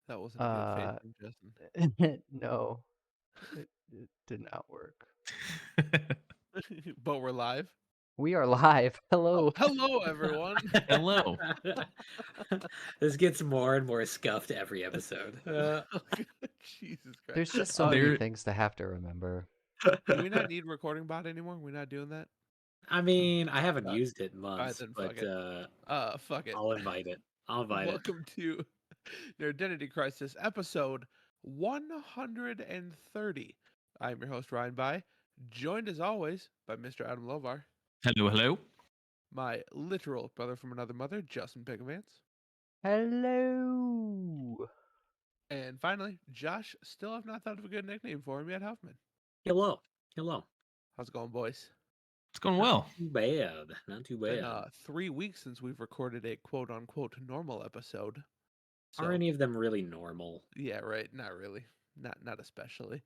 That wasn't a good face from Justin. No, it did not work. But we're live. We are live. Oh, Hello. hello, everyone. Hello. This gets more and more scuffed every episode. Jesus Christ. There's just so many There- things to have to remember. Do we not need recording bot anymore? We're not doing that. I mean, I haven't Uh, used it in All right, months, then but fuck it. Fuck it. I'll invite it. I'll invite it. Welcome to the Identity Crisis, episode 130. I'm your host Ryan By, joined as always by Mr. Adam Lovar, hello. my literal brother from another mother, Justin Pickavance. Hello. And finally, Josh, still have not thought of a good nickname for him yet, Huffman. Hello. Hello. How's it going, boys? It's going well. Not too bad. Not too Been bad. 3 weeks since we've recorded a quote-unquote normal episode. Are any of them really normal? Yeah, right. Not really. Not especially.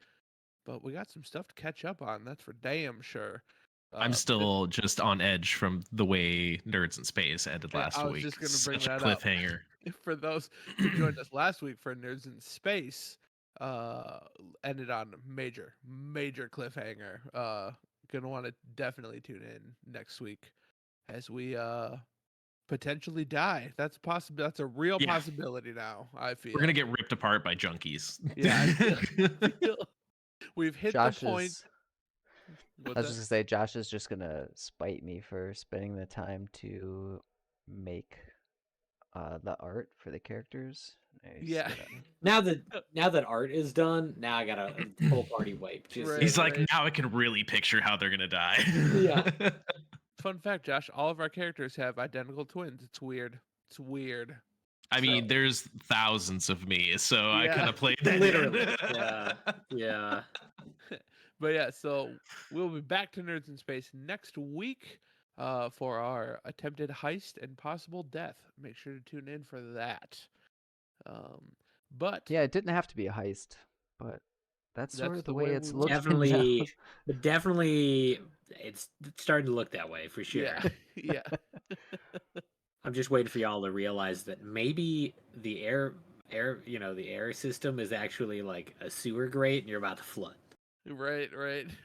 But we got some stuff to catch up on. That's for damn sure. I'm still just on edge from the way Nerds in Space ended Yeah, last I was week. just gonna bring Such a that up. cliffhanger. For those who joined us last week for Nerds in Space, ended on a major cliffhanger. Gonna want to definitely tune in next week as we potentially die. That's possible. That's a real Yeah. possibility now. I feel We're gonna get ripped apart by junkies. Yeah, I feel we've hit Josh the point. is. I was just gonna say, Josh is just gonna spite me for spending the time to make the art for the characters. He's Yeah. gonna- Now that art is done, now I got a full party wipe. Just Right. He's like, now I can really picture how they're gonna die. Yeah. Fun fact, Josh, all of our characters have identical twins. It's weird. It's weird. I mean, So- there's thousands of me, so I Yeah. kind of played that. Literally. in. Yeah. But yeah, so we'll be back to Nerds in Space next week for our attempted heist and possible death. Make sure to tune in for that. But Yeah, it didn't have to be a heist, but that's sort That's of the the way way it's we looking. Definitely, but definitely, it's starting to look that way for sure. yeah, yeah, I'm just waiting for y'all to realize that maybe the the air system is actually like a sewer grate and you're about to flood. right.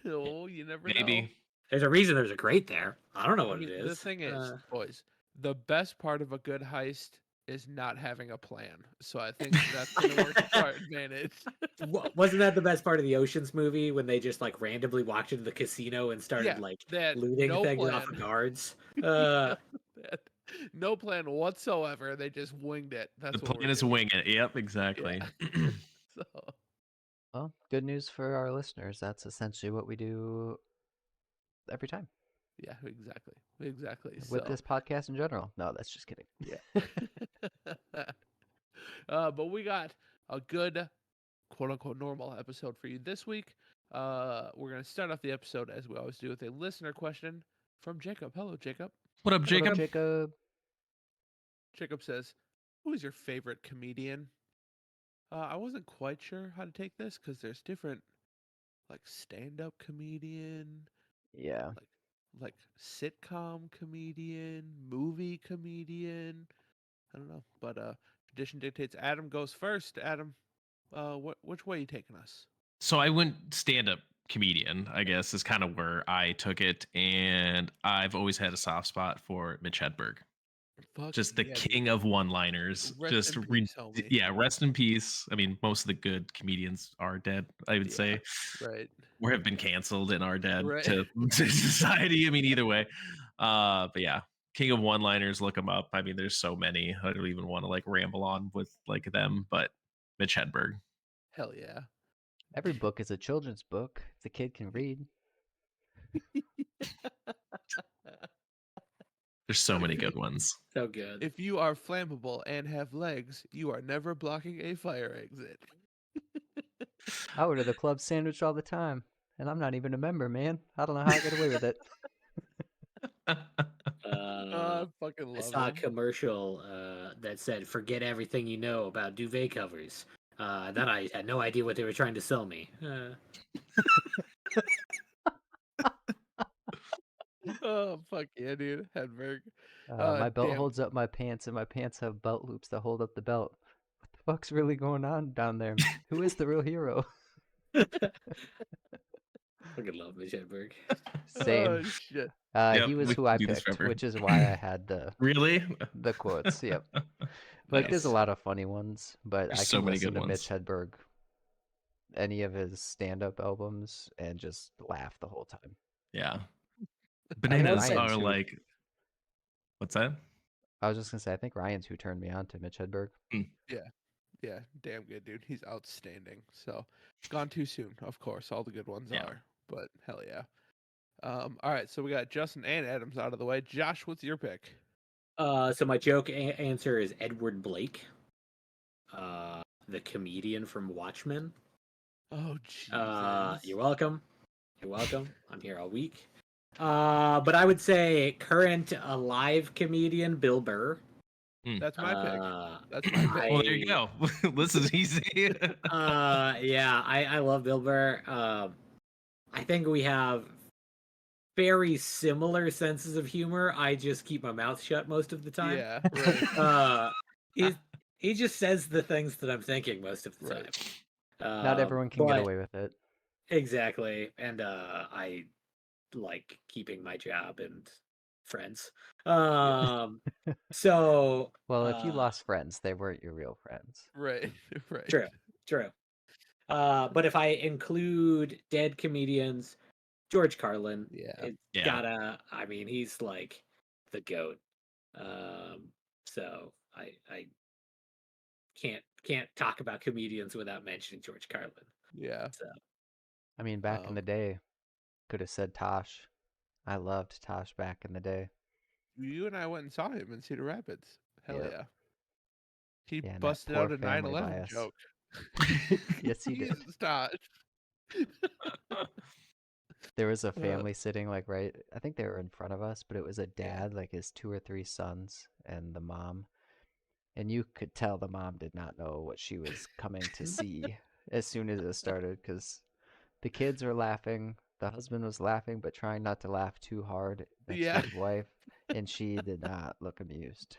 Oh, you never know. Maybe. There's a reason there's a grate there. I don't know I what mean, it is. the thing is, boys, the best part of a good heist is not having a plan. So I think that's going to work to our advantage. Wasn't that the best part of the Oceans movie when they just like randomly walked into the casino and started Yeah, like they had looting no things off plan. of guards? No plan whatsoever. They just winged it. That's The what plan we're is doing. wing it. Yep, exactly. So Well, good news for our listeners. That's essentially what we do every time yeah, exactly. with So, this podcast in general. No, that's just kidding. yeah. But we got a good quote unquote normal episode for you this week. We're gonna start off the episode as we always do with a listener question from Jacob. Hello, Jacob. What up, What up, Jacob? Jacob? Jacob says, "Who is your favorite comedian?" I wasn't quite sure how to take this because there's different, like stand-up comedian, Yeah. like sitcom comedian, movie comedian. I don't know, but tradition dictates Adam goes first. Adam, which way are you taking us? So I went stand-up comedian, I guess, is kind of where I took it, and I've always had a soft spot for Mitch Hedberg. Fuck Just the yeah, king dude. of one-liners. Rest Just in peace, homie. yeah, rest in peace. I mean, most of the good comedians are dead, I would Yeah. say, Right. or have been canceled and are dead Right. to society. I mean, either way. But yeah, king of one-liners. Look them up. I mean, there's so many. I don't even want to like ramble on with like them, but Mitch Hedberg. Hell yeah. Every book is a children's book if the kid can read. There's so many good ones. So good. If you are flammable and have legs, you are never blocking a fire exit. I order the club sandwich all the time, and I'm not even a member, man. I don't know how I get away with it. I fucking I love saw a him. commercial that said "Forget everything you know about duvet covers." Then I had no idea what they were trying to sell me. Oh fuck yeah, dude. Hedberg. My belt Damn. holds up my pants, and my pants have belt loops that hold up the belt. fuck's really going on down there? Who is the real hero? Fucking love Mitch Hedberg. Same. Oh shit. He was we who can I do this picked, forever. which is why I had Really? the quotes. Yep. Like, there's a Nice. lot of funny ones, but There's I so can many listen good to Mitch ones. Hedberg, any of his stand-up albums, and just laugh the whole time. Yeah. I think Bananas Ryan's are who. like, what's that? I was just gonna say, I think Ryan's who turned me on to Mitch Hedberg. Yeah, damn good, dude. He's outstanding. So, gone too soon, of course. All the good ones Yeah. are, but hell yeah. All right, so we got Justin and Adams out of the way. Josh, what's your pick? So my joke answer is Edward Blake, the comedian from Watchmen. Oh Jesus. You're welcome. You're welcome. I'm here all week. But I would say current alive comedian Bill Burr. That's my pick. Uh, That's my pick. Well, there you go. This is easy. Yeah, I love Bill Burr. I think we have very similar senses of humor. I just keep my mouth shut most of the time. Yeah, right. He just says the things that I'm thinking most of the Right. time. Not everyone can get but- away with it. Exactly, and I like keeping my job and friends. So Well, if you lost friends, they weren't your real friends. Right. Right. true. But if I include dead comedians, George Carlin, Yeah. it's Yeah. gotta. I mean, he's like the goat. So I can't talk about comedians without mentioning George Carlin. Yeah. So I mean, back in the day, could have said Tosh. I loved Tosh back in the day. You and I went and saw him in Cedar Rapids. Hell Yep. yeah. He Yeah, and that busted poor out a family 9/11 bias. joke. Yes, he did. Jesus, Tosh. There was a family sitting like right, I think they were in front of us, but it was a dad, like his 2 or 3 sons, and the mom. And you could tell the mom did not know what she was coming to see as soon as it started, because the kids were laughing, the husband was laughing, but trying not to laugh too hard next Yeah. to his wife, and she did not look amused.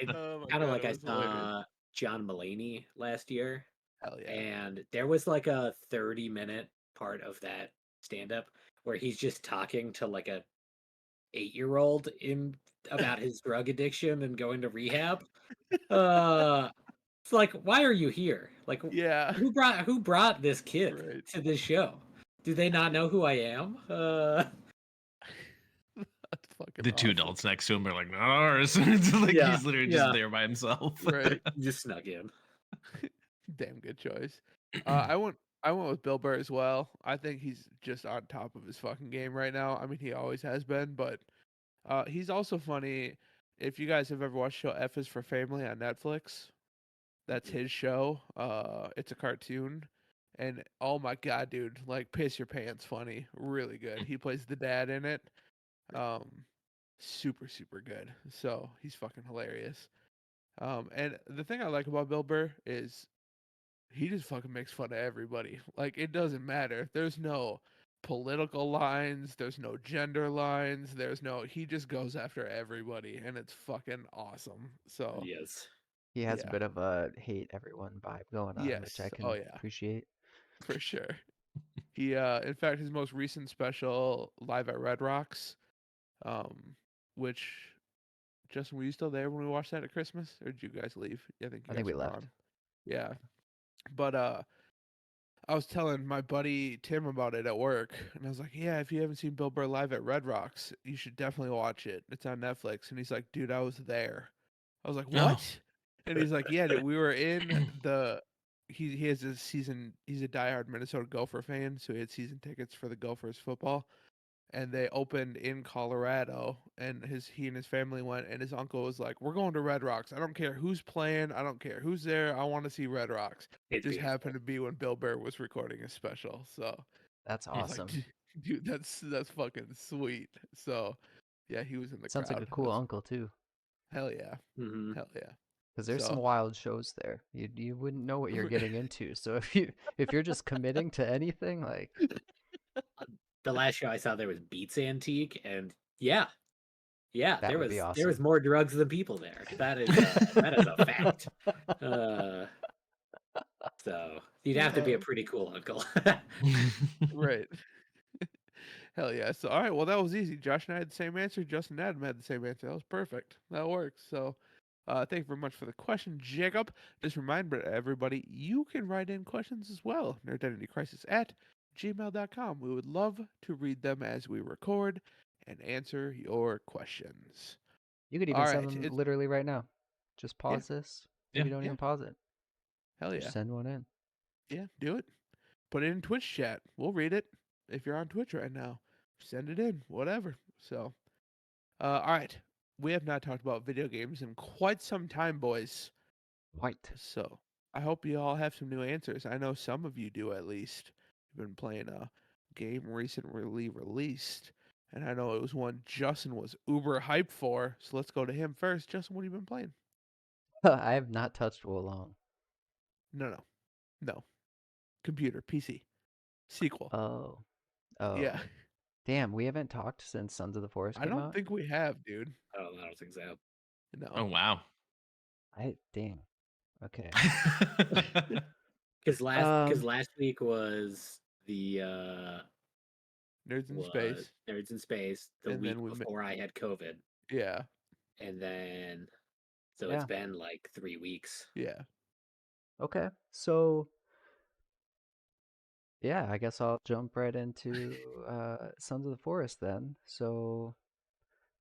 Oh my kind of God, like it I was hilarious. saw John Mulaney last year. Hell yeah. And there was like a 30-minute part of that stand-up where he's just talking to like a 8-year-old in about his drug addiction and going to rehab. It's like, why are you here? Like, Yeah. who brought this kid Right. to this show? Do they not know who I am? That's fucking The two awesome. adults next to him are like, not ours. It's like Yeah, he's literally just there by himself. Right. just snuck in. Damn good choice. I went with Bill Burr as well. I think he's just on top of his fucking game right now. I mean, he always has been, but he's also funny. If you guys have ever watched the show F is for Family on Netflix, that's his show. It's a cartoon, and oh my God, dude, like piss your pants funny, really good. He plays the dad in it. Super good. So he's fucking hilarious. And the thing I like about Bill Burr is he just fucking makes fun of everybody. Like it doesn't matter. There's no political lines, there's no gender lines, he just goes after everybody and it's fucking awesome. So Yes. He has a Yeah. bit of a hate everyone vibe going on, which I Yes. can Oh yeah. appreciate. For sure. He in fact his most recent special live at Red Rocks, which Justin, were you still there when we watched that at Christmas? Or did you guys leave? I think you I think guys we were left. gone. Yeah. But I was telling my buddy Tim about it at work, and I was like, "Yeah, if you haven't seen Bill Burr live at Red Rocks, you should definitely watch it. It's on Netflix." And he's like, "Dude, I was there." I was like, Oh. "What?" And he's like, "Yeah, dude, we were in the he has a season. He's a diehard Minnesota Gopher fan, so he had season tickets for the Gophers football." And they opened in Colorado, and he and his family went, and his uncle was like, "We're going to Red Rocks. I don't care who's playing. I don't care who's there. I want to see Red Rocks." It's Just beautiful. happened to be when Bill Burr was recording a special, so That's I was awesome. like, "Dude, that's fucking sweet." So, yeah, he was in the Sounds crowd. like a cool uncle too, Hell yeah, Mhm. hell yeah. because there's some So- wild shows there. You wouldn't know what you're getting into. So if you're just committing to anything, like The last show I saw there was Beats Antique, and yeah, Yeah, That would be there was awesome. more drugs than people there. That is a fact. Uh, so you'd have to be a pretty cool uncle. Right. Hell yeah. So, all right. Well, that was easy. Josh and I had the same answer. Justin and Adam had the same answer. That was perfect. That works. So, thank you very much for the question, Jacob. Just remind everybody, you can write in questions as well. Nerdidentitycrisis at gmail.com. We would love to read them as we record and answer your questions. You could even All send right. them It's literally right now. Just yeah. pause this. Yeah. Maybe don't Yeah. even pause it. Hell Just yeah. send one in. Yeah. Do it. Put it in Twitch chat. We'll read it. If you're on Twitch right now, send it in. Whatever. So. All right. We have not talked about video games in quite some time, boys. White. So I hope you all have some new answers. I know some of you do at least. You've been playing a game recently released, and I know it was one Justin was uber hyped for. So let's go to him first. Justin, what have you been playing? I have not touched Wolong. No. Computer, PC, sequel. Oh. Yeah. Oh. Damn, we haven't talked since Sons of the Forest I came don't out. think we have, dude. Oh, I don't think so. Oh No. wow. Dang. Okay. Because Um. last week was the Nerds in was Space, Nerds in Space. The and week then before I had COVID, yeah, and then so it's Yeah. been like 3 weeks. yeah. Okay. So yeah, I guess I'll jump right into Sons of the Forest then. So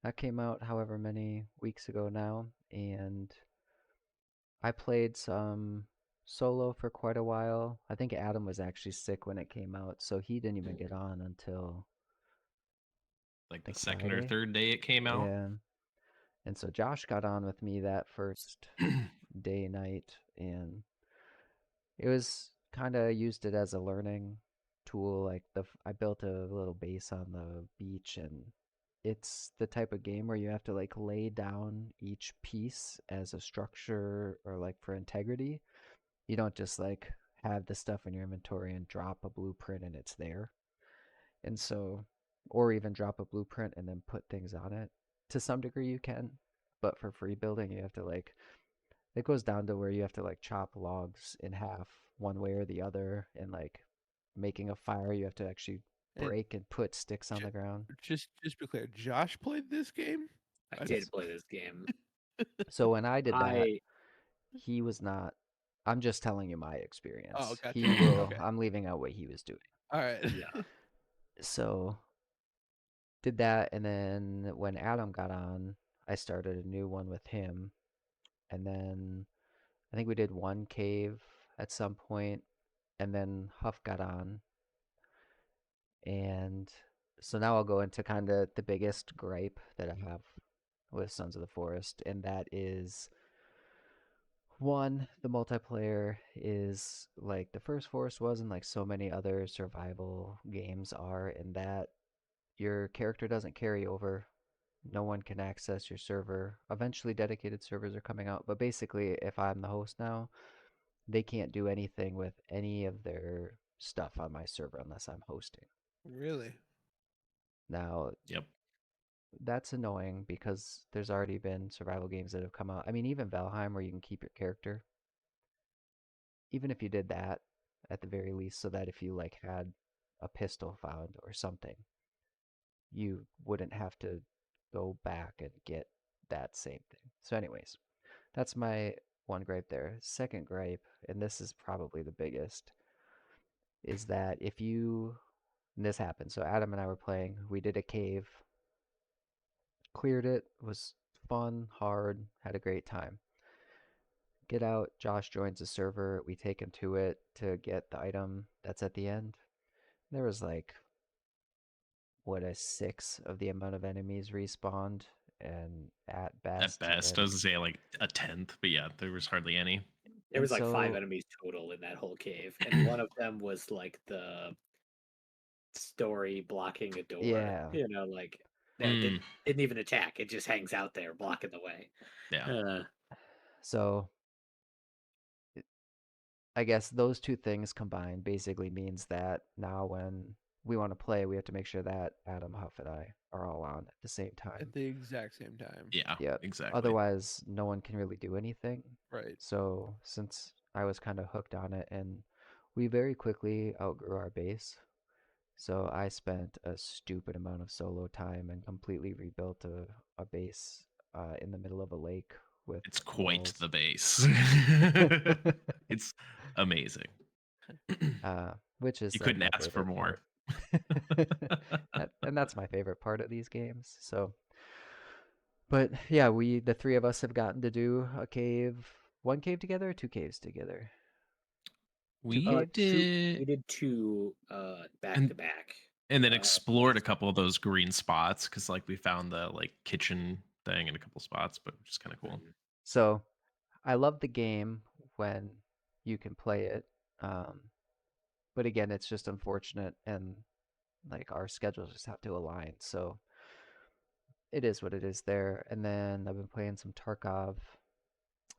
that came out however many weeks ago now, and I played some solo for quite a while. I think Adam was actually sick when it came out, so he didn't even get on until I Like the think second or Friday. third day it came out. Yeah. And so Josh got on with me that first day night, and it was kind of used it as a learning tool. Like I built a little base on the beach, and it's the type of game where you have to like lay down each piece as a structure or like for integrity. You don't just like have the stuff in your inventory and drop a blueprint and it's there. And so, or even drop a blueprint and then put things on it. To some degree, you can, but for free building, you have to like, it goes down to where you have to like chop logs in half one way or the other. And like making a fire, you have to actually And break and put sticks on ju- the ground. just be clear, Josh played this game. I I did just play this game. So when I did that, I he was not, I'm just telling you my oh, experience. gotcha. He will, Okay. I'm leaving out what he was doing. All right. yeah. So did that, and then when Adam got on, I started a new one with him, and then I think we did one cave at some point, and then Huff got on, and so now I'll go into kind of the biggest gripe that I have with Sons of the Forest, and that is one, the multiplayer is like the first Forest was, and like so many other survival games are, in that your character doesn't carry over. No one can access your server. Eventually, dedicated servers are coming out, but basically, if I'm the host now, they can't do anything with any of their stuff on my server unless I'm hosting. Really? Now, Yep. that's annoying because there's already been survival games that have come out. I mean, even Valheim, where you can keep your character, even if you did that at the very least, so that if you like had a pistol found or something, you wouldn't have to go back and get that same thing. So, anyways, that's my one gripe there. Second gripe, and this is probably the biggest, is that if you, and this happened, so Adam and I were playing, we did a cave, cleared it, was fun, hard, had a great time. Get out, Josh joins the server, we take him to it to get the item that's at the end. There was like, what, a sixth of the amount of enemies respawned, and at At best, best, I and was gonna say like a tenth, but yeah, there was hardly any. There and was like 5 so enemies total in that whole cave, and one of them was like the story blocking a door. yeah. You know, like that Mm, didn't even attack. It just hangs out there blocking the way. yeah. So I guess those two things combined basically means that now when we want to play, we have to make sure that Adam, Huff, and I are all on at the same time. At the exact same time. Yeah, Yeah. exactly. Otherwise, no one can really do anything. Right. So since I was kind of hooked on it, and we very quickly outgrew our base. So I spent a stupid amount of solo time and completely rebuilt a base in the middle of a lake with It's quite walls. the base. It's amazing. Which is You like couldn't my ask for favorite more. part. And that's my favorite part of these games. So, but yeah, the three of us have gotten to do one cave together, or two caves together. We caves? We did, did two back and to back. and then explored a couple of those green spots because like we found the like kitchen thing in a couple spots, but just kind of cool. So I love the game when you can play it. Um, but again, it's just unfortunate and like our schedules just have to align. So it is what it is there. And then I've been playing some Tarkov.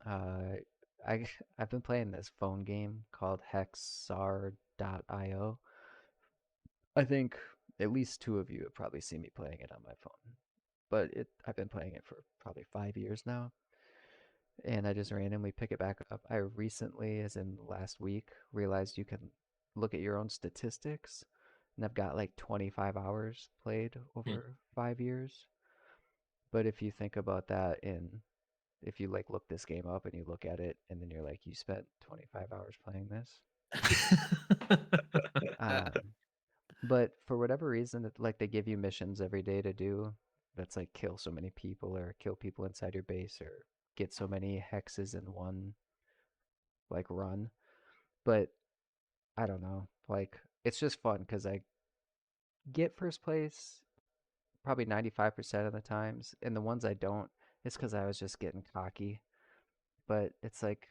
Uh, I I've been playing this phone game called Hexar.io. I think at least two of you have probably seen me playing it on my phone. But I've been playing it for probably 5 years now. And I just randomly pick it back up. I recently, as in last week, realized you can look at your own statistics, and I've got like 25 hours played over 5 years. But if you think about that if you like look this game up and you look at it and then you're like, you spent 25 hours playing this. Um, but for whatever reason, like they give you missions every day to do. That's like kill so many people or kill people inside your base or get so many hexes in one like run. But I don't know. Like it's just fun because I get first place probably 95% of the times, and the ones I don't, it's because I was just getting cocky. But it's like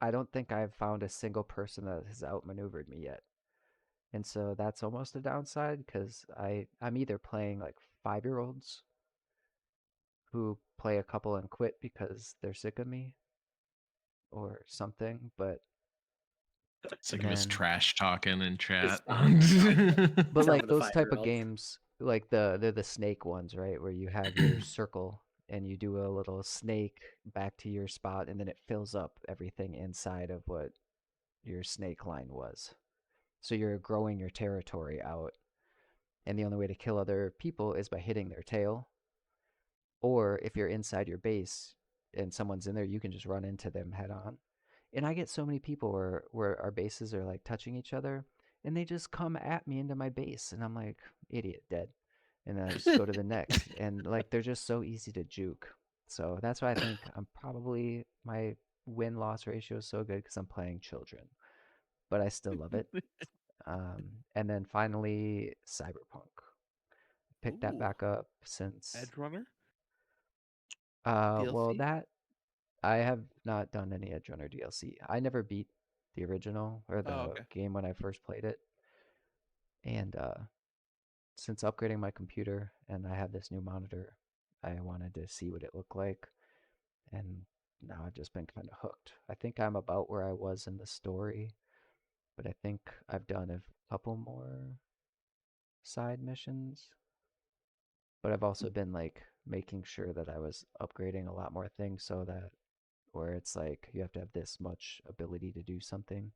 I don't think I've found a single person that has outmaneuvered me yet. And so that's almost a downside because I'm either playing like 5-year-olds who play a couple and quit because they're sick of me or something. But Sick of his then trash talking in chat. But Some like of the those type of 5-year-olds. games, like they're the snake ones, right? Where you have your circle and you do a little snake back to your spot and then it fills up everything inside of what your snake line was. So you're growing your territory out. And the only way to kill other people is by hitting their tail. Or if you're inside your base and someone's in there, you can just run into them head on. And I get so many people where our bases are like touching each other and they just come at me into my base and I'm like, idiot, dead. And then I just go to the next. And like they're just so easy to juke. So that's why I think I'm probably my win loss ratio is so good because I'm playing children. But I still love it. And then finally, Cyberpunk. Picked that Ooh, back up since. Edge Runner Well, DLC. that I have not done any Edge Runner DLC. I never beat the original or Oh, the okay. game when I first played it. And since upgrading my computer and I have this new monitor, I wanted to see what it looked like. And now I've just been kind of hooked. I think I'm about where I was in the story, but I think I've done a couple more side missions. But I've also been like making sure that I was upgrading a lot more things so that where it's like you have to have this much ability to do something.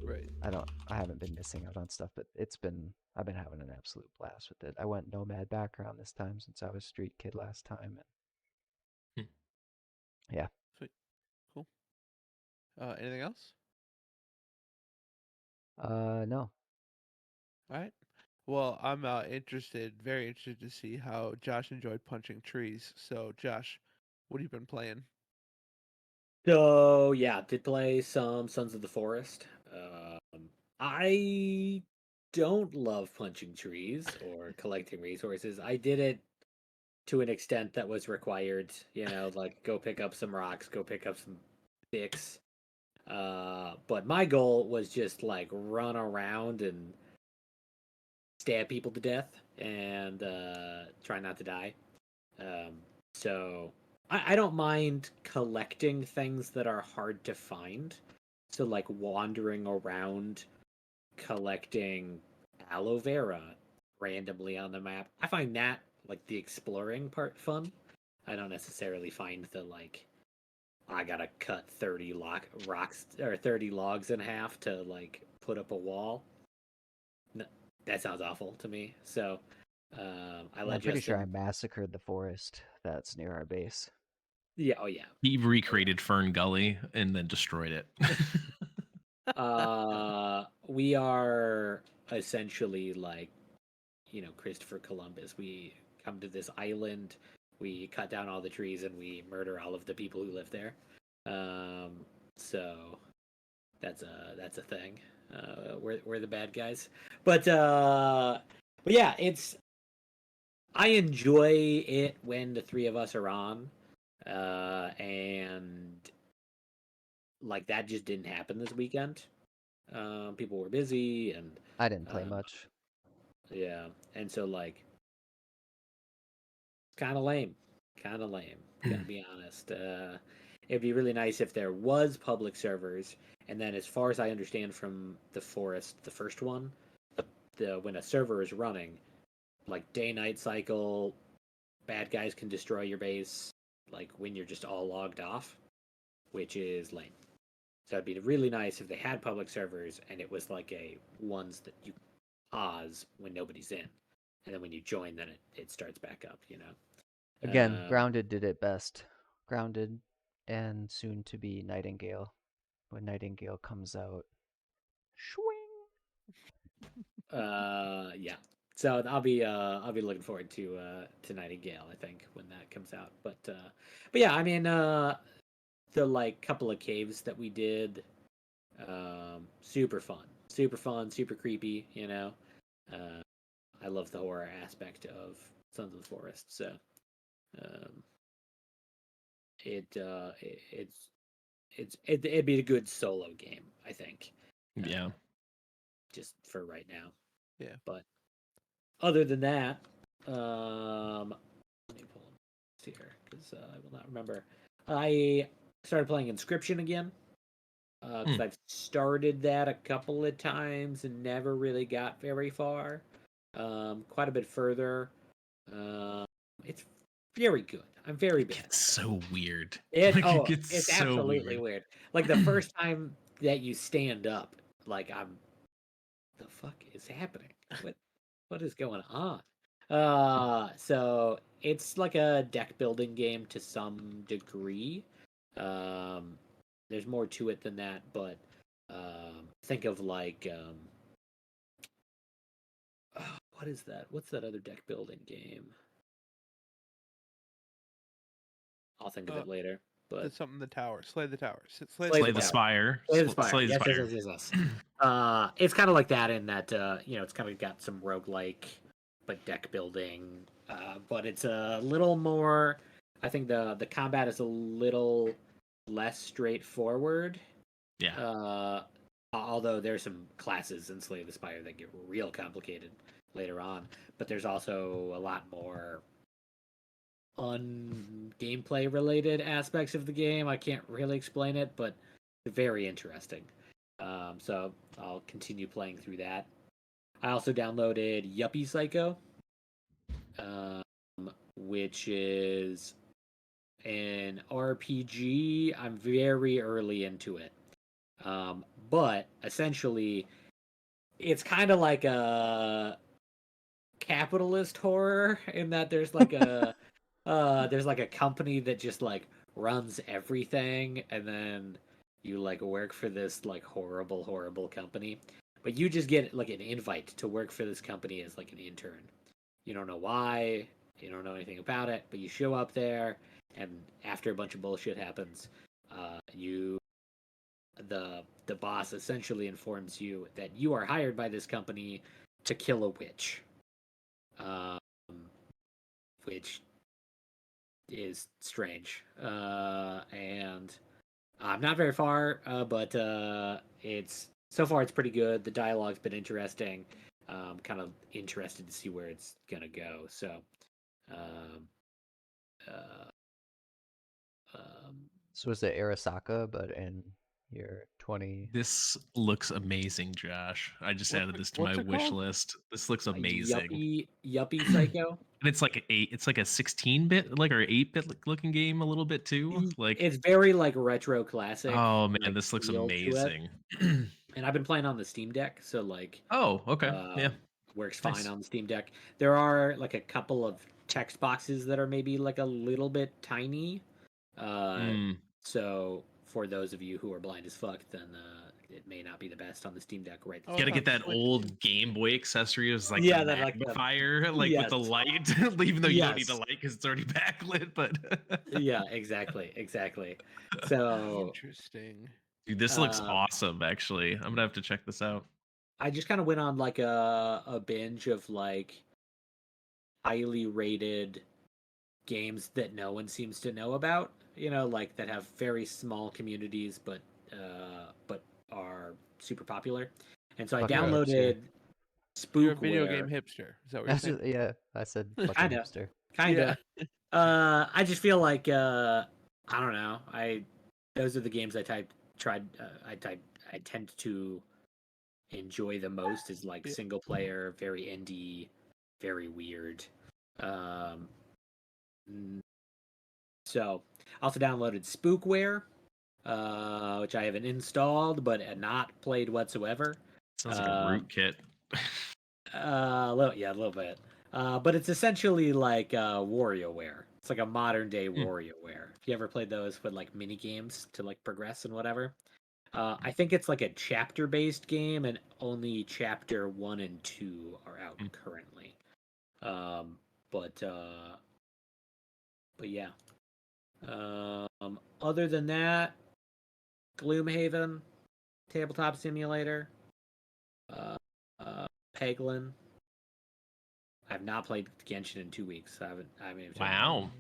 Right. I haven't been missing out on stuff, but I've been having an absolute blast with it. I went nomad background this time since I was street kid last time. And yeah. Sweet. Cool. Anything else? No. All right. Well, I'm very interested to see how Josh enjoyed punching trees. So, Josh, what have you been playing? So yeah, did play some Sons of the Forest. I don't love punching trees or collecting resources. I did it to an extent that was required. Like go pick up some rocks, go pick up some sticks. But my goal was just like run around and stab people to death and try not to die. Um, so I don't mind collecting things that are hard to find. So like wandering around collecting aloe vera randomly on the map. I find that like the exploring part fun. I don't necessarily find the like I gotta cut 30 rocks or 30 logs in half to like put up a wall. No, that sounds awful to me. So I let I'm pretty sure I Justin. massacred the forest that's near our base. Yeah. Oh yeah. He recreated Fern Gully and then destroyed it. We are essentially like, Christopher Columbus. We come to this island, we cut down all the trees, and we murder all of the people who live there. So that's a thing. We're the bad guys, but yeah, I enjoy it when the three of us are on, and like that just didn't happen this weekend. People were busy, and I didn't play uh, much. yeah, and so like kind of lame, kind of lame. Gonna be honest. It'd be really nice if there was public servers, and then as far as I understand from the forest, the first one, the when a server is running, like day night cycle, bad guys can destroy your base, like when you're just all logged off, which is lame. So it'd be really nice if they had public servers and it was like a ones that you pause when nobody's in, and then when you join, then it starts back up. Again, Um, Grounded did it best. Grounded and soon to be Nightingale. When Nightingale comes out. yeah. So I'll be looking forward to Nightingale, I think, when that comes out. But yeah, I mean the like couple of caves that we did, super fun. Super fun, super creepy. Uh I love the horror aspect of Sons of the Forest, so um it'd be a good solo game, I think. Yeah. Just for right now. Yeah. But other than that, let me pull this here because I will not remember. I started playing Inscription again because I've started that a couple of times and never really got very far. Quite a bit further. It's very good. I'm very It big. gets so weird. It Like it oh, gets it's so absolutely weird. Like the first time that you stand up, like the fuck is happening? What is going on? So it's like a deck building game to some degree. Um, there's more to it than that, but think of like what is that? What's that other deck building game? I'll think of Uh, it later. But It's something the tower. Slay the tower. Slay Slay the the Tower. Spire. Slay the Spire. Slay the Yes, yes, Spire. yes, yes, yes. It's kind of like that in that it's kind of got some roguelike, but deck building. But it's a little more. I think the combat is a little less straightforward. Yeah. Although there's some classes in Slay the Spire that get real complicated later on, but there's also a lot more gameplay related aspects of the game. I can't really explain it, but very interesting. So I'll continue playing through that. I also downloaded Yuppie Psycho, um, which is an RPG. I'm very early into it, but essentially, it's kind of like a capitalist horror in that there's like a company that just like runs everything, and then you like work for this like horrible company, but you just get like an invite to work for this company as like an intern. You don't know why, you don't know anything about it, but you show up there, and after a bunch of bullshit happens, you the boss essentially informs you that you are hired by this company to kill a witch, um, which is strange. And I'm not very far, but it's so far it's pretty good. The dialogue's been interesting. Kind of interested to see where it's gonna go. So, um, uh, um, So was it Arasaka, but in Your 20. This looks amazing, Josh. I just What's added it- this to my what's it wish called? list. This looks A amazing. yuppie psycho. And it's like a 16-bit, like, or 8-bit looking game a little bit too. Like, It's very like retro classic, oh man, like this looks feel to it. amazing. And I've been playing on the Steam Deck, so like Oh, okay. Yeah. works fine Nice. on the Steam Deck. There are like a couple of text boxes that are maybe like a little bit tiny. Mm. So for those of you who are blind as fuck, then it may not be the best on the Steam Deck right Oh, this You gotta it's get on that Switch, old dude. Game Boy accessory. It was like Yeah, the that like magnifier, like with yes. the light, even though you don't need the Yes. light because it's already backlit. But Yeah, exactly. So Interesting. dude, this looks um, awesome. Actually, I'm gonna have to check this out. I just kind of went on like a binge of like highly rated games that no one seems to know about. You know, like that have very small communities, but are super popular. And so I Fucking Yeah. hipster. downloaded You're a video game Spookware. hipster. Is that what you're That's saying? yeah, I said fucking Kinda, hipster. kinda. I just feel like I don't know. Those are the games I tend to enjoy the most is like Yeah. single player, very indie, very weird. Um, so I also downloaded Spookware, which I haven't installed but had not played whatsoever. Sounds like a Um, rootkit. a little bit. But it's essentially like WarioWare. It's like a modern day Hmm. WarioWare. If you ever played those with like mini games to like progress and whatever. I think it's like a chapter based game, and only chapter 1 and 2 are out Hmm. currently. Um, but but yeah. Other than that, Gloomhaven, Tabletop Simulator, uh, Peglin. I've not played Genshin in 2 weeks. I haven't even checked it. Wow.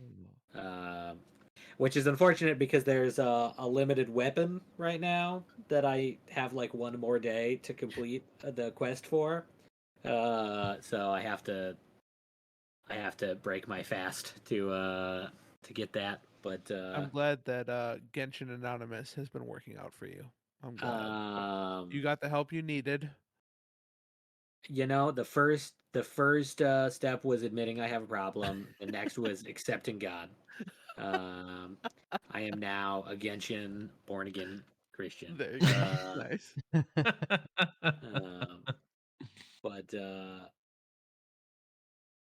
Which is unfortunate because there's a limited weapon right now that I have like one more day to complete the quest for. So I have to break my fast to get that. But I'm glad that Genshin Anonymous has been working out for you. I'm glad. You got the help you needed. you know, the first step was admitting I have a problem. The next was accepting God. Um, I am now a Genshin born again Christian. There you go. Nice. Um, but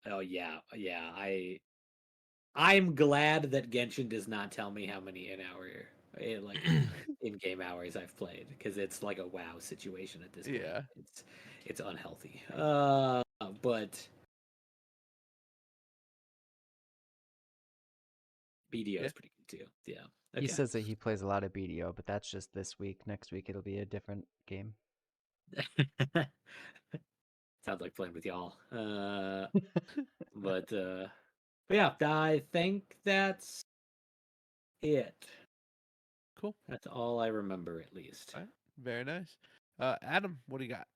oh yeah. I'm glad that Genshin does not tell me how many like in-game hours I've played because it's like a WoW situation at this point. Yeah. It's unhealthy. But BDO Yeah. is pretty good too. Yeah. He Okay. says that he plays a lot of BDO, but that's just this week. Next week it'll be a different game. Sounds like playing with y'all. But yeah, I think that's it. Cool. That's all I remember, at least. All right. Very nice. Adam, what do you got?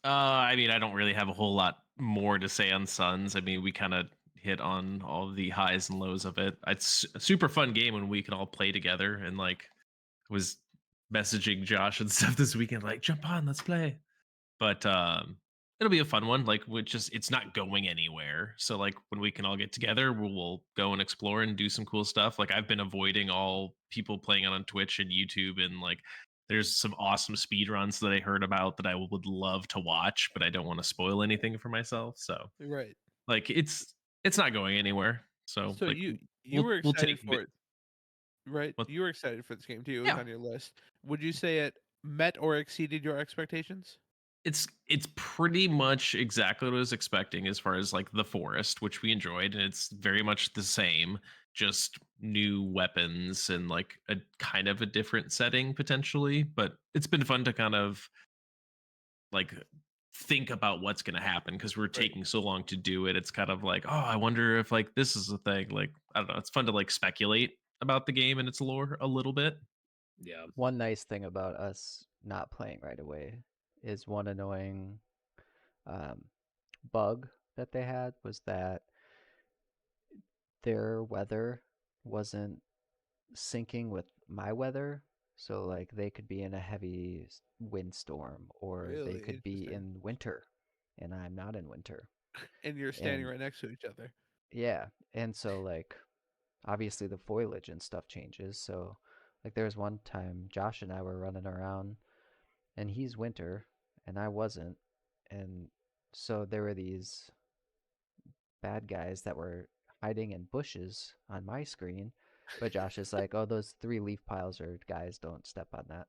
I mean, I don't really have a whole lot more to say on Suns. I mean, we kind of hit on all of the highs and lows of it. It's a super fun game when we can all play together, and like was messaging Josh and stuff this weekend, like jump on, let's play. But it'll be a fun one. Like, which just it's not going anywhere. So like when we can all get together, we'll go and explore and do some cool stuff. Like I've been avoiding all people playing it on Twitch and YouTube, and like there's some awesome speed runs that I heard about that I would love to watch, but I don't want to spoil anything for myself. So Right. like it's not going anywhere. So So like you were we'll excited take for it, right? what You were excited for this game too. It was yeah. on your list. Would you say it met or exceeded your expectations? It's pretty much exactly what I was expecting as far as like the forest, which we enjoyed, and it's very much the same, just new weapons and like a kind of a different setting potentially. But it's been fun to kind of like think about what's going to happen because we're Right. taking so long to do it. It's kind of like, oh, I wonder if like this is a thing. Like I don't know. It's fun to like speculate about the game and its lore a little bit. Yeah. One nice thing about us not playing right away is one annoying um, bug that they had was that their weather wasn't syncing with my weather. So like they could be in a heavy windstorm, or they Really could be interesting. in winter, and I'm not in winter. And you're standing And right next to each other. yeah, and so like obviously the foliage and stuff changes. So like there was one time Josh and I were running around, and he's winter and I wasn't, and so there were these bad guys that were hiding in bushes on my screen, but Josh is like, "Oh, those three leaf piles are guys. Don't step on that."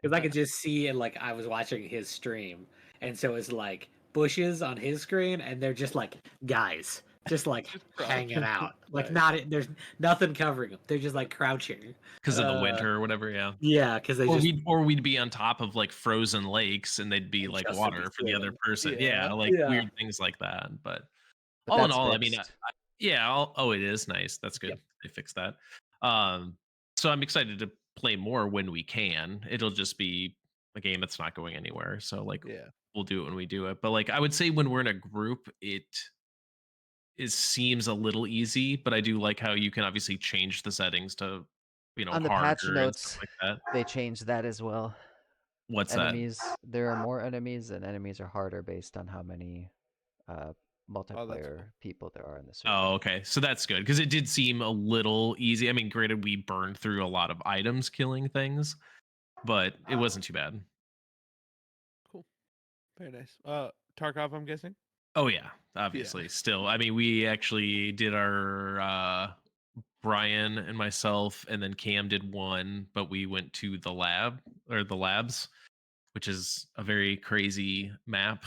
Because I could just see it, like I was watching his stream, and so it's like bushes on his screen, and they're just like guys, just like Just hanging crouching. out, like Nice. not there's nothing covering them. They're just like crouching. because of the winter or whatever. Yeah, because they Or just we'd be on top of like frozen lakes and they'd be and like Justin be water for the other swimming. person. Yeah. Yeah, like Yeah. weird things like that. But But all in that's all, I mean, fixed. yeah. Oh, it is nice. That's good. Yep. They fixed that. Um, so I'm excited to play more when we can. It'll just be a game that's not going anywhere. So like Yeah. we'll do it when we do it. But like I would say when we're in a group, it seems a little easy. But I do like how you can obviously change the settings to On the patch harder and stuff notes, like that. they changed that as well. What's that? Enemies, there are more enemies, and enemies are harder based on how many uh, Oh, that's multiplayer cool. people there are in the server. Oh, okay. So that's good because it did seem a little easy. I mean, granted, we burned through a lot of items killing things, but it wasn't too bad. Cool. Very nice. Tarkov, I'm guessing. Oh yeah, Yeah. obviously. Still, I mean, we actually did our Brian and myself, and then Cam did one, but we went to the labs, which is a very crazy map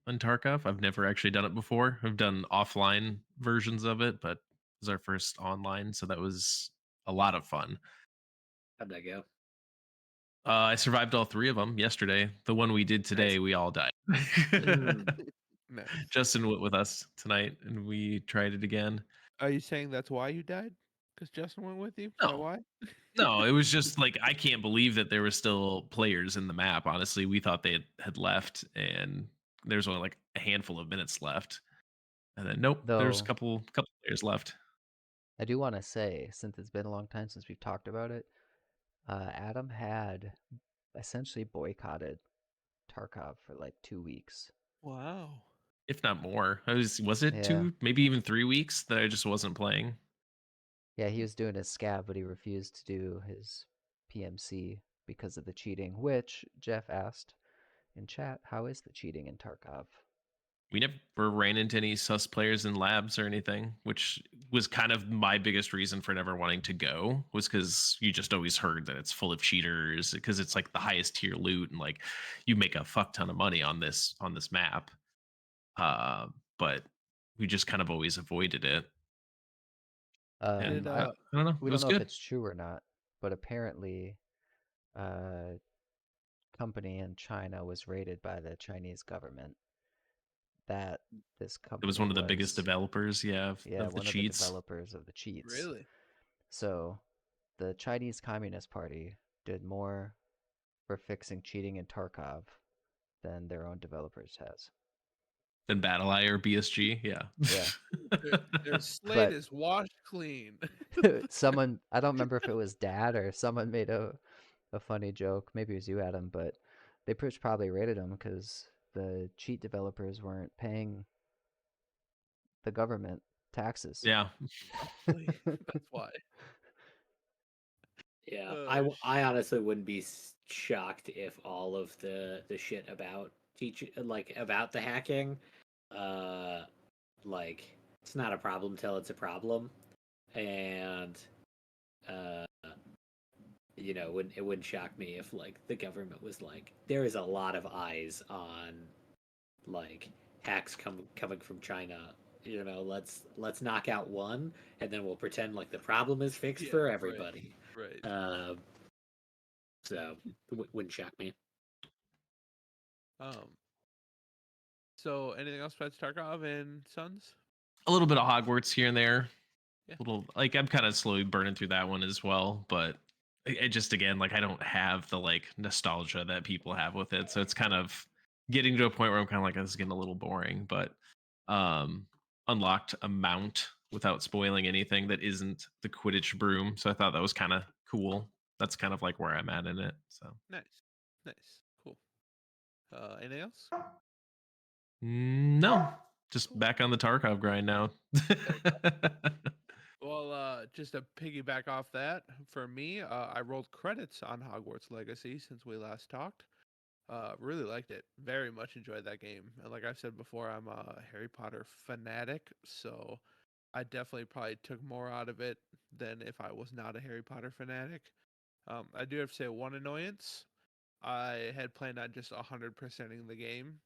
on Tarkov. I've never actually done it before. I've done offline versions of it, but it was our first online, so that was a lot of fun. How'd that go? I survived all three of them yesterday. The one we did today, Nice. we all died. Nice. Justin went with us tonight, and we tried it again. Are you saying that's why you died? Because Justin went with you? Is that No, why? no, it was just like I can't believe that there were still players in the map. Honestly, we thought they had left, and there's only like a handful of minutes left. And then nope, there's a Though couple players left. I do want to say, since it's been a long time since we've talked about it, Adam had essentially boycotted Tarkov for like 2 weeks. Wow. If not more. Was it Yeah. 2, maybe even 3 weeks that I just wasn't playing? Yeah, he was doing his scab, but he refused to do his PMC because of the cheating, which Jeff asked in chat, how is the cheating in Tarkov? We never ran into any sus players in labs or anything, which was kind of my biggest reason for never wanting to go, was because you just always heard that it's full of cheaters because it's like the highest tier loot and like you make a fuck ton of money on this map. But we just kind of always avoided it. Did And I don't know. We It don't was know if good. it's true or not, but apparently a company in China was raided by the Chinese government. That this It was company one of the biggest was, developers, yeah, yeah, of the one of the cheats. developers of the cheats. really? So the Chinese Communist Party did more for fixing cheating in Tarkov than their own developers has. Then BattleEye or BSG, yeah. Yeah. Their slate But is washed clean. someone, I don't remember if it was Dad or someone made a funny joke. Maybe it was you, Adam, but they probably rated them because the cheat developers weren't paying the government taxes. Yeah. Probably. That's why. Yeah, Oh, I honestly wouldn't be shocked if all of the shit about like about the hacking, uh, like it's not a problem till it's a problem, and uh, it wouldn't shock me if like the government was like, there is a lot of eyes on like hacks coming from China. Let's knock out one, and then we'll pretend like the problem is fixed yeah, for right. everybody. Right. So wouldn't shock me. Um. So, anything else about Tarkov and Sons? A little bit of Hogwarts here and there. Yeah. Little like I'm kind of slowly burning through that one as well, but it just again like I don't have the like nostalgia that people have with it, so it's kind of getting to a point where I'm kind of like this is getting a little boring. But um, unlocked a mount without spoiling anything that isn't the Quidditch broom, so I thought that was kind of cool. that's kind of like where I'm at in it. So Nice, cool. Anything else? no, just Cool. back on the Tarkov grind now. There you go. Well, just to piggyback off that, for me, I rolled credits on Hogwarts Legacy since we last talked. Really liked it. Very much enjoyed that game. And like I've said before, I'm a Harry Potter fanatic, so I definitely probably took more out of it than if I was not a Harry Potter fanatic. I do have to say one annoyance. I had planned on just 100%ing the game,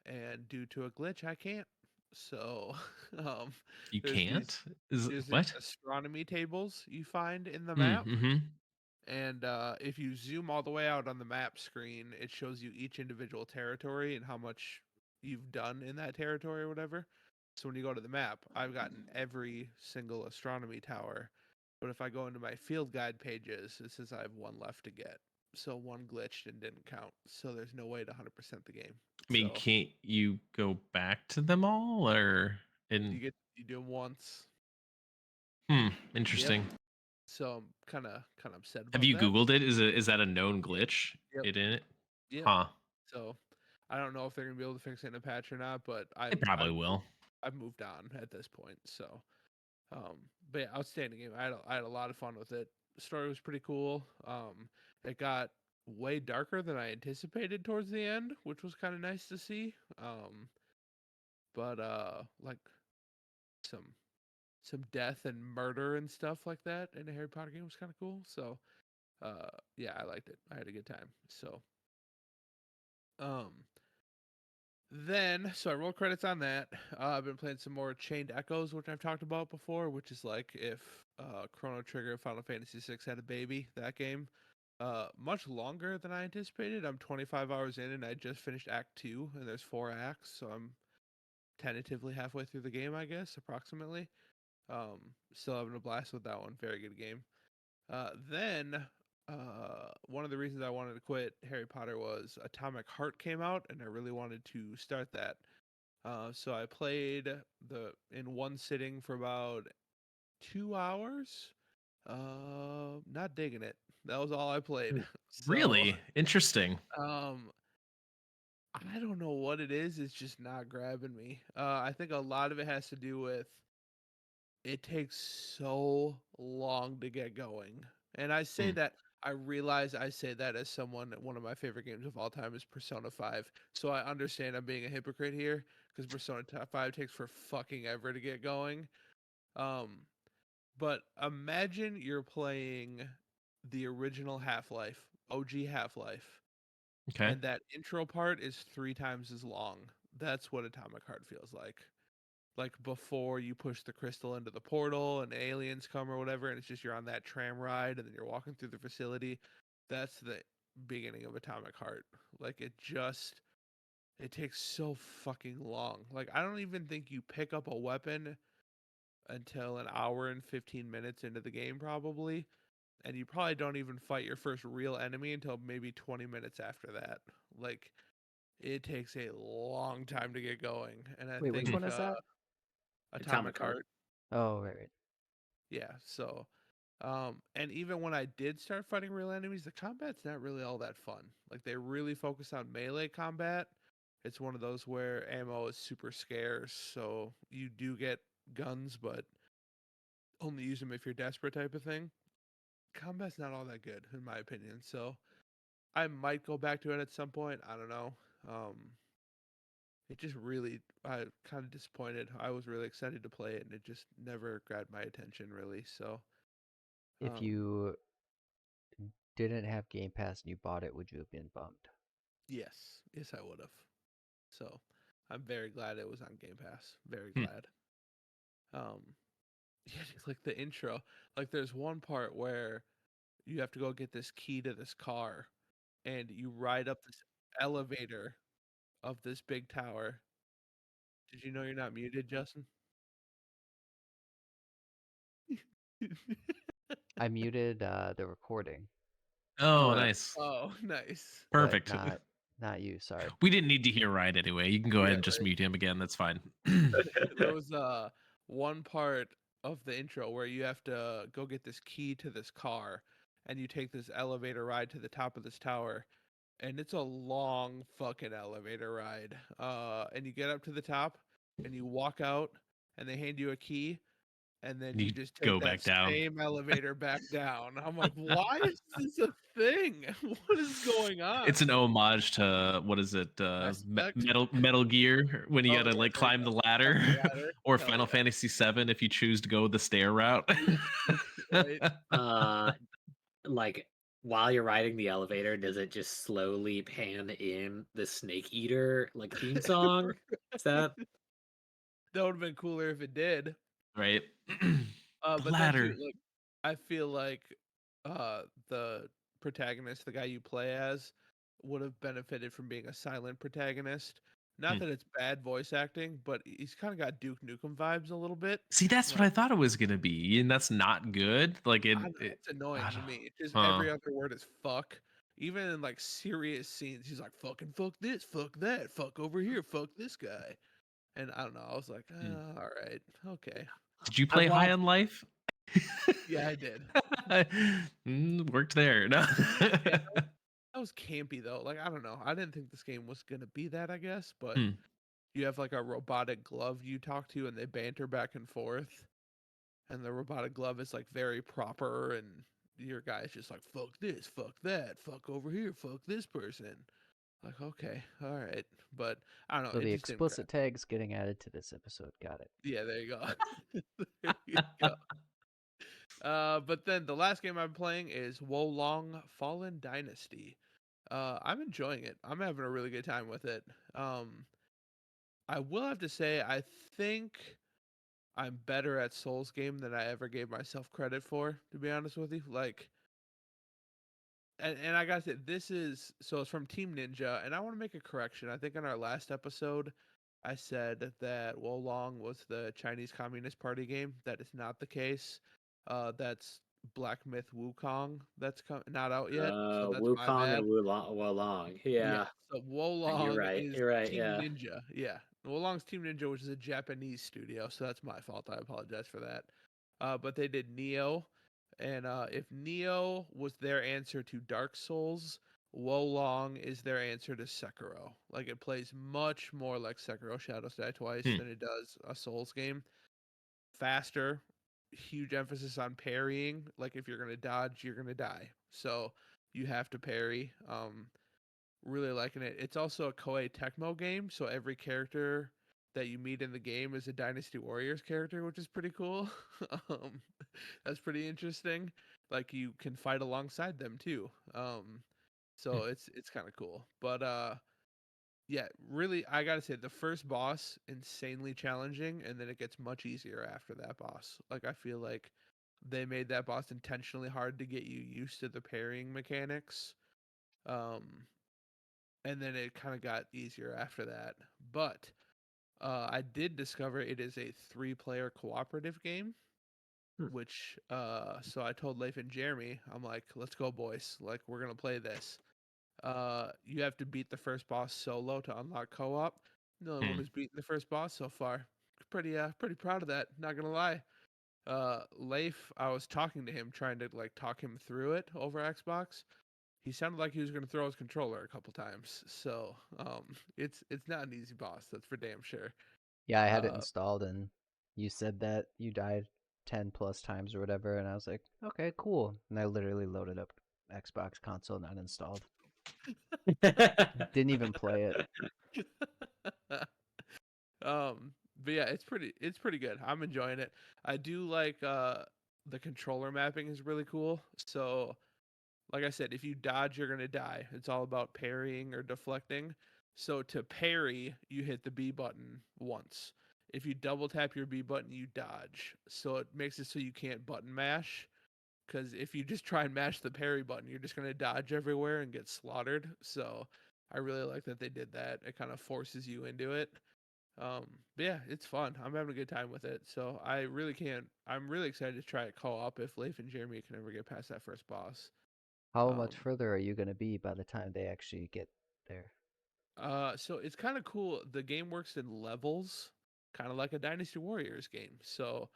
and due to a glitch, I can't. So, um, You there's these can't? Is there's these what? astronomy tables you find in the map, Mm-hmm. and if you zoom all the way out on the map screen, it shows you each individual territory and how much you've done in that territory or whatever. So when you go to the map, I've gotten every single astronomy tower. But if I go into my field guide pages, it says I have one left to get. So one glitched and didn't count. So there's no way to 100% the game. I mean, So can't you go back to them all, or in? you do them once. Yep. Interesting. So I'm kind of upset Have about you that. Googled it? Is that a known glitch? Yep. It in it? Yep. Huh. So I don't know if they're gonna be able to fix it in a patch or not, but They probably will. I've moved on at this point. So, but yeah, outstanding game. I had a lot of fun with it. The story was pretty cool. It got way darker than I anticipated towards the end, which was kind of nice to see. But like some death and murder and stuff like that in a Harry Potter game was kind of cool. So, yeah, I liked it. I had a good time. So, um, so I roll credits on that. I've been playing some more Chained Echoes, which I've talked about before, which is like if Chrono Trigger Final Fantasy VI had a baby, that game. Much longer than I anticipated. I'm 25 hours in and I just finished Act 2, and there's 4 acts, so I'm tentatively halfway through the game, I guess, approximately. Still having a blast with that one. Very good game. Then one of the reasons I wanted to quit Harry Potter was Atomic Heart came out, and I really wanted to start that. So I played in one sitting for about 2 hours. Not digging it. That was all I played. So Really interesting. um, I don't know what it is. It's just not grabbing me. I think a lot of it has to do with it takes so long to get going. And Hmm. I realize I say that as someone, one of my favorite games of all time is Persona 5. So I understand I'm being a hypocrite here because 5 takes for fucking ever to get going. Um, but imagine you're playing the original Half-Life, OG Half-Life, Okay. and that intro part is 3 times as long. That's what Atomic Heart feels like before you push the crystal into the portal and aliens come or whatever, and it's just you're on that tram ride and then you're walking through the facility. That's the beginning of Atomic Heart. Like it takes so fucking long. Like I don't even think you pick up a weapon until an hour and 15 minutes into the game probably, and you probably don't even fight your first real enemy until maybe 20 minutes after that. Like it takes a long time to get going, and I Wait, which think one is that? Atomic Atomic Heart. Heart. Oh, right. Yeah, so and even when I did start fighting real enemies, the combat's not really all that fun. Like they really focus on melee combat. It's one of those where ammo is super scarce, so you do get guns, but only use them if you're desperate type of thing. Combat's not all that good in my opinion, so I might go back to it at some point. I don't know. It just really, I kind of disappointed. I was really excited to play it, and it just never grabbed my attention really. So, If um, you didn't have Game Pass and you bought it, would you have been bummed? yes, I would have. So, I'm very glad it was on Game Pass. Very Hmm. glad. Um, yeah, just like the intro. Like, there's one part where you have to go get this key to this car, and you ride up this elevator of this big tower. Did you know you're not muted, Justin? I muted the recording, Oh, Oh, nice. nice. but Perfect. not you. Sorry. We didn't need to hear Ryan anyway. You can go ahead Yeah, and just right. mute him again. That's fine. There was one part of the intro where you have to go get this key to this car, and you take this elevator ride to the top of this tower, and it's a long fucking elevator ride. And you get up to the top, and you walk out, and they hand you a key, and then And you you just take go that back down. same elevator back down. I'm like, why is this a thing? What is going on? It's an homage to what is it? Mass Effect? Metal Gear when you Oh, gotta yeah, like there you climb go. the Climb the ladder, ladder. or Hell Final yeah. Fantasy VII if you choose to go the stair route. Right. Like while you're riding the elevator, does it just slowly pan in the Snake Eater like theme song? Is that That would have been cooler if it did. Right. The But then too, ladder. like, I feel like the protagonist, the guy you play as, would have benefited from being a silent protagonist. Not Hmm. that it's bad voice acting, but he's kind of got Duke Nukem vibes a little bit. See, that's what Like, I thought it was gonna be, and that's not good. Like I don't know, it's I annoying to don't. me. It's just Huh. every other word is fuck. Even in like serious scenes, he's like fucking fuck this, fuck that, fuck over here, fuck this guy. And I don't know. I was like, Hmm. all right, okay. Did you I've play High watched on Life? Yeah, I did. Worked there. No. Yeah, that was campy though. Like, I don't know. I didn't think this game was gonna be that, I guess, but Hmm. you have like a robotic glove you talk to and they banter back and forth. And the robotic glove is like very proper, and your guy's just like, fuck this, fuck that, fuck over here, fuck this person. Like, okay, all right. But I don't know, So it the just didn't grab. explicit tags getting added to this episode. Got it. Yeah, there you go. There you go. But then the last game I'm playing is Wolong Fallen Dynasty. I'm enjoying it. I'm having a really good time with it. I will have to say, I think I'm better at Souls game than I ever gave myself credit for, to be honest with you. Like, and I gotta say, this is so it's from Team Ninja, and I want to make a correction. I think in our last episode, I said that Wolong was the Chinese Communist Party game. That is not the case. That's Black Myth Wukong. That's not out yet, so that's my Wukong bad. and Wolong. Yeah, Yeah, so you're Wolong right. is You're right. Team Yeah. Ninja. Yeah, Wolong's Team Ninja, which is a Japanese studio, so that's my fault. I apologize for that. But they did Neo, and if Neo was their answer to Dark Souls, Wolong is their answer to Sekiro. Like, it plays much more like Sekiro Shadows Die Twice Hmm. than it does a Souls game. Faster, huge emphasis on parrying. Like, if you're gonna dodge, you're gonna die. So you have to parry. Really liking it. It's also a Koei Tecmo game, so every character that you meet in the game is a Dynasty Warriors character, which is pretty cool. um, that's pretty interesting. Like, you can fight alongside them too. Hmm. So it's kind of cool. But yeah, really, I gotta say the first boss insanely challenging, and then it gets much easier after that boss. Like, I feel like they made that boss intentionally hard to get you used to the parrying mechanics. Um, and then it kind of got easier after that. But I did discover it is a 3-player cooperative game, Hmm. which so I told Leif and Jeremy, I'm like, let's go, boys. Like, we're gonna play this. You have to beat the first boss solo to unlock co-op. The only one Hmm. who's beaten the first boss so far. Pretty proud of that. Not gonna lie. Leif, I was talking to him, trying to like talk him through it over Xbox. He sounded like he was going to throw his controller a couple times. So it's not an easy boss. That's for damn sure. Yeah, I had it Uh, installed, and you said that you died 10 plus times or whatever, and I was like, okay, cool. And I literally loaded up Xbox console, not installed. Didn't even play it. but yeah, it's pretty good. I'm enjoying it. I do like the controller mapping is really cool. So like I said, if you dodge, you're gonna die. It's all about parrying or deflecting. So to parry, you hit the B button once. If you double tap your B button, you dodge. So it makes it so you can't button mash. Because if you just try and mash the parry button, you're just gonna dodge everywhere and get slaughtered. So I really like that they did that. It kind of forces you into it. But yeah, it's fun. I'm having a good time with it. So I really can't. I'm really excited to try it co-op if Leif and Jeremy can ever get past that first boss. How much Um, further are you going to be by the time they actually get there? so it's kind of cool. The game works in levels, kind of like a Dynasty Warriors game. So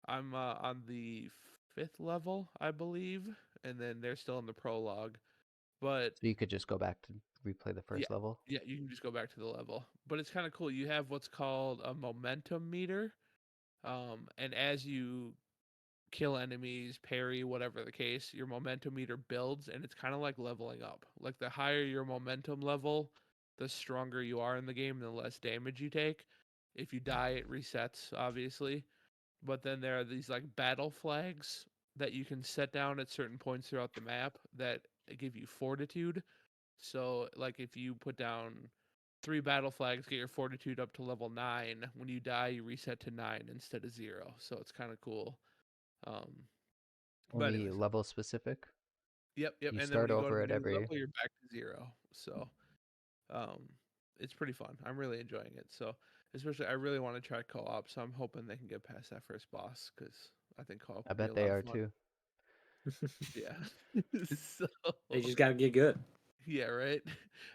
I'm on the 5th level, I believe, and then they're still in the prologue. But So you could just go back to replay the yeah, first level. yeah, you can just go back to the level. But it's kind of cool. You have what's called a momentum meter, and as you kill enemies, parry, whatever the case, your momentum meter builds, and it's kind of like leveling up. Like the higher your momentum level, the stronger you are in the game, and the less damage you take. If you die, it resets, obviously. But then there are these like battle flags that you can set down at certain points throughout the map that give you fortitude. So, like, if you put down 3 battle flags, get your fortitude up to level 9. When you die, you reset to 9 instead of 0. So it's kind of cool. Um, but Only anyways, level specific. yep. You And then when start you go to over the at new every. level, you're back to 0. So, um, it's pretty fun. I'm really enjoying it. So, especially, I really want to try co-op. So I'm hoping they can get past that first boss because I think co-op I would be a bet they lot of are fun. too. Yeah. So They just gotta get good. yeah, right.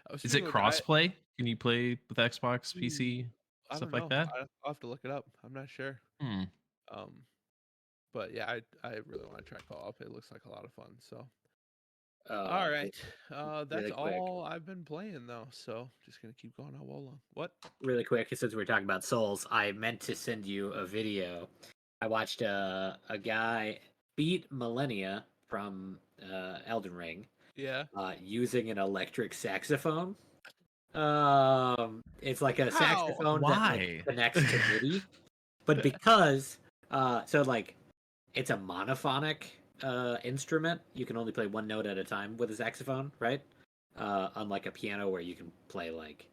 I was Is it speaking with crossplay? Can you play with Xbox, Ooh, PC, I stuff don't like know. that? I'll have to look it up. I'm not sure. Hmm. Um, but yeah, I really want to try co-op. It looks like a lot of fun. So all Uh, right, that's really quick, all I've been playing though. So just gonna keep going how long. What? really quick, since we're talking about Souls, I meant to send you a video. I watched a guy beat Millennia from Elden Ring Yeah. using an electric saxophone. It's like a How? saxophone that like Why? connects to MIDI, but because so like it's a monophonic instrument, you can only play one note at a time with a saxophone, right? Unlike a piano where you can play like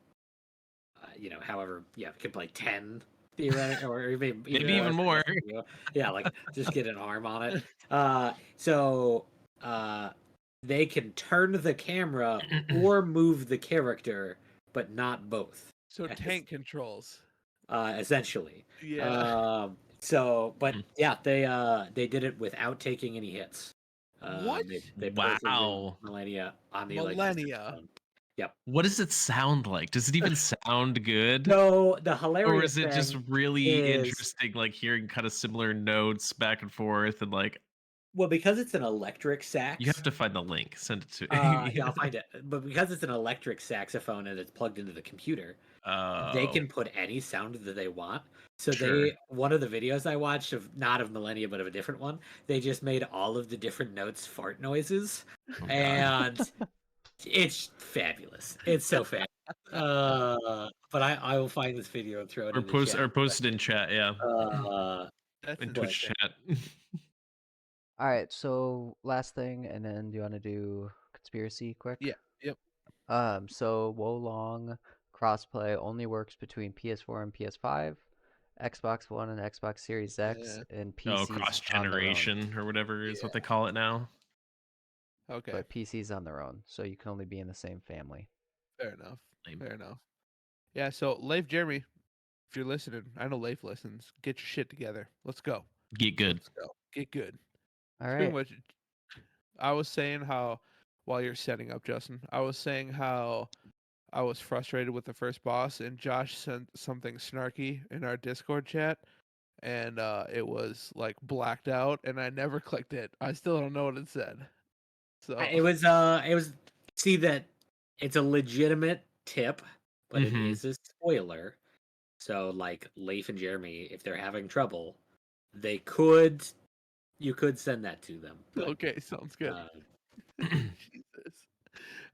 however, yeah, you can play 10 theoretically, or even Maybe more. even more. Yeah, like just get an arm on it. So they can turn the camera or move the character, but not both. So tank controls. Essentially. Yeah. But yeah, they did it without taking any hits. What? They perfectly Wow. Millennia on the electric Millennia. saxophone. Yep. What does it sound like? Does it even sound good? So the Or hilarious is it just thing really is, interesting, like hearing kind of similar notes back and forth and like well, because it's an electric you sax. have to find the link, send it to Yeah, I'll find it. But because it's an electric saxophone and it's plugged into the computer, they Oh, can put any sound that they want. So sure. one of the videos I watched of not of Millennia but of a different one, they just made all of the different notes fart noises, Oh god. and it's fabulous. It's so fabulous. But I will find this video and throw it Or in the chat. post it in chat, yeah. Uh, That's In but Twitch insane. chat. All right. So last thing, and then do you want to do conspiracy quick? Yeah. Yep. So Wolong crossplay only works between PS4 and PS5, Xbox One and Xbox Series X, Yeah. and Oh, PCs cross on their own. generation or whatever is what Yeah. they call it now. Okay. But PCs on their own, so you can only be in the same family. Fair enough. Lame. Fair enough. Yeah. So Leif Jeremy, if you're listening, I know Leif listens. Get your shit together. Let's go. Get good. Let's go. Get good. All Speaking of right. which, I was saying how while you're setting up, Justin, I was saying how I was frustrated with the first boss, and Josh sent something snarky in our Discord chat, and it was like blacked out, and I never clicked it. I still don't know what it said. So it was see that it's a legitimate tip, but it Mm-hmm. is a spoiler. So like Leif and Jeremy, if they're having trouble, they could you could send that to them. But okay, sounds good. uh, Jesus.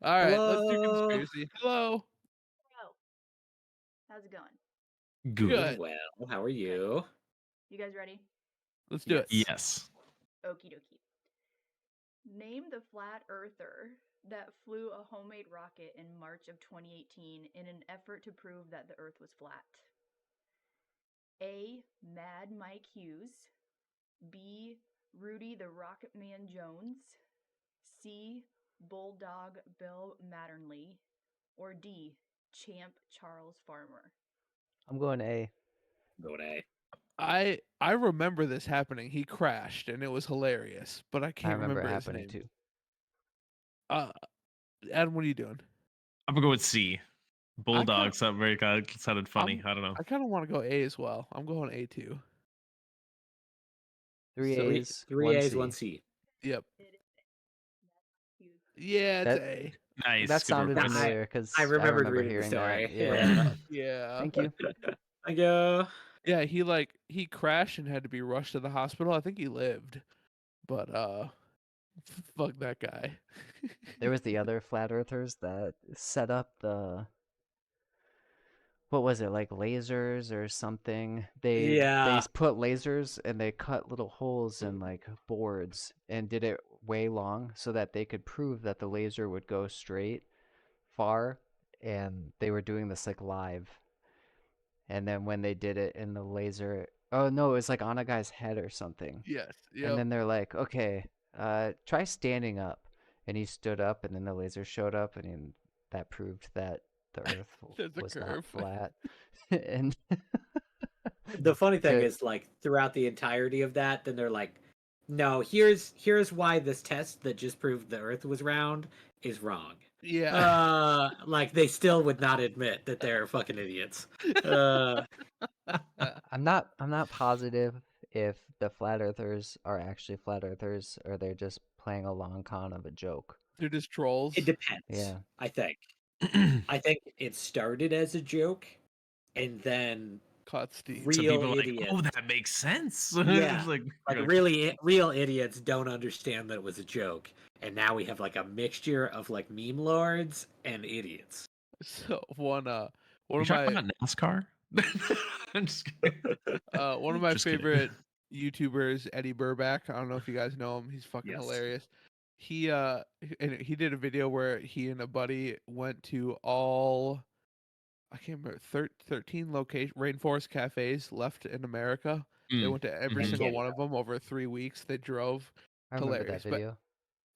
All right, let's do hello, conspiracy. Hello. Oh, how's it going? Good. doing Good. well. How are you? You guys ready? Let's do it. Yes. Yes. Okie dokie. Name the flat earther that flew a homemade rocket in March of 2018 in an effort to prove that the earth was flat. A. Mad Mike Hughes. B. Rudy the Rocket Man Jones. C. Bulldog Bill Matterly. Or D. Champ Charles Farmer. I'm going A. Go to A. I remember this happening. He crashed, and it was hilarious, but I I can't remember it remember his happening name. too. Adam, what are you doing? I'm gonna go with C. Bulldog sounded very sounded funny. I don't know. I kind of want to go A as well. I'm going A too. Three So, A's, Three one A's, C. one C. yep. It is Yeah, it's That A. Nice. that Good work, sounded boys. familiar because I remembered remember reading the hearing that. story. Yeah. Yeah. Thank you. I go. Yeah, he crashed and had to be rushed to the hospital. I think he lived, but fuck that guy. There was the other flat earthers that set up the what was it, like lasers or something. They Yeah. put lasers and they cut little holes in like boards and did it way long so that they could prove that the laser would go straight far, and they were doing this like live. And then when they did it in the laser, oh no, it was like on a guy's head or something. Yes. And Yep. then they're like, okay, try standing up. And he stood up, and then the laser showed up, and that proved that the Earth There's a was not curve. flat. And The funny thing the is, like, throughout the entirety of that, then they're like, no, here's why this test that just proved the Earth was round is wrong. Yeah. Like they still would not admit that they're fucking idiots. I'm not positive if the flat earthers are actually flat earthers or they're just playing a long con of a joke. They're just It trolls. depends. Yeah. I think. I think it started as a joke, and then Caught Steve. Some real people are like, idiots. oh, that makes sense. Yeah, It's like real idiots don't understand that it was a joke, and now we have like a mixture of like meme lords and idiots. So one you of talking my about NASCAR? I'm just kidding. one of my Just kidding. favorite YouTubers, Eddie Burback. I don't know if you guys know him. He's fucking Yes. hilarious. He did a video where he and a buddy went to all, I can't remember, 13 location rainforest cafes left in America. They went to every Mhm. single Canada. one of them over 3 weeks. They drove. I remember that Hilarious. But video.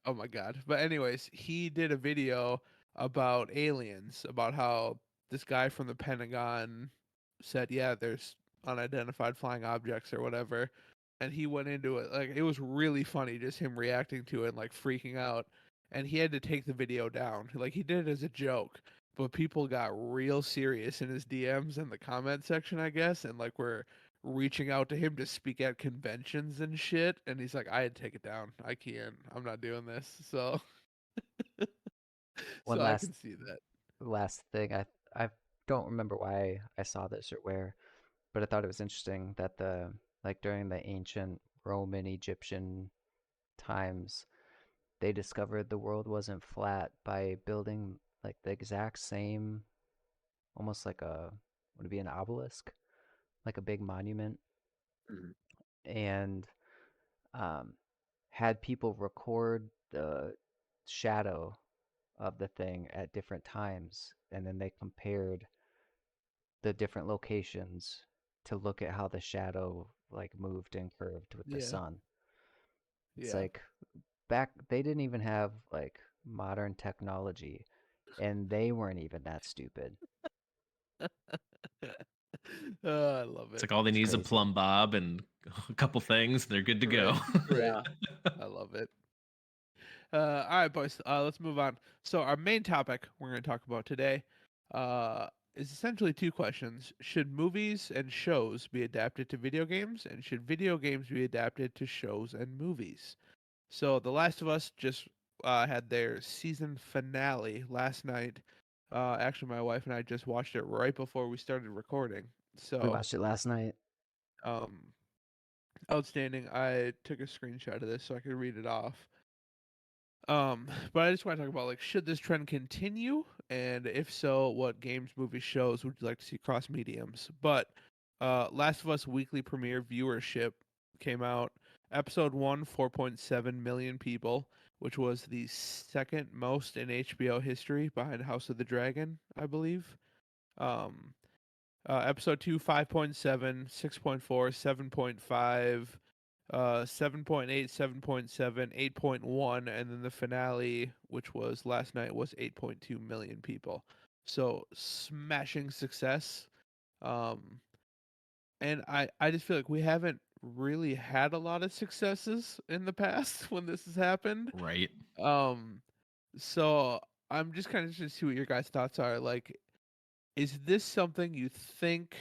oh my god. But anyways, he did a video about aliens, about how this guy from the Pentagon said, yeah, there's unidentified flying objects or whatever. And he went into it like it was really funny just him reacting to it and like freaking out. And he had to take the video down. Like he did it as a joke, but people got real serious in his DMs and the comment section, I guess, and like were reaching out to him to speak at conventions and shit, and he's like, I had to take it down. I can't. I'm not doing this. So One so I can see that. last thing. I don't remember why I saw this or where, but I thought it was interesting that the like during the ancient Roman Egyptian times, they discovered the world wasn't flat by building like the exact same, almost like a, would it be an obelisk, like a big monument, Mhm. and um, had people record the shadow of the thing at different times, and then they compared the different locations to look at how the shadow like moved and curved with the Yeah. sun. It's Yeah. like back they didn't even have like modern technology, and they weren't even that stupid. I love It's it. like all they It's need is a crazy. plumb bob and a couple things, and they're good to go. Right. Yeah. I love it. All right, boys. Let's move on. So our main topic we're going to talk about today is essentially two questions: should movies and shows be adapted to video games, and should video games be adapted to shows and movies? So The Last of Us just had their season finale last night. Actually, my wife and I just watched it right before we started recording. We So, watched it last night. um, outstanding. I took a screenshot of this so I could read it off. But I just want to talk about like should this trend continue, and if so, what games, movies, shows would you like to see cross mediums? But Last of Us weekly premiere viewership came out. Episode 1, 4.7 million people, which was the second most in HBO history behind House of the Dragon, I believe. Um, Episode 2, 5.7, 6.4, 7.5, 7.8, 7.7, 8.1, and then the finale, which was last night, was 8.2 million people. So smashing success. Um, and I just feel like we haven't really had a lot of successes in the past when this has happened. Right. Um, so I'm just kind of interested to see what your guys' thoughts are. Like, is this something you think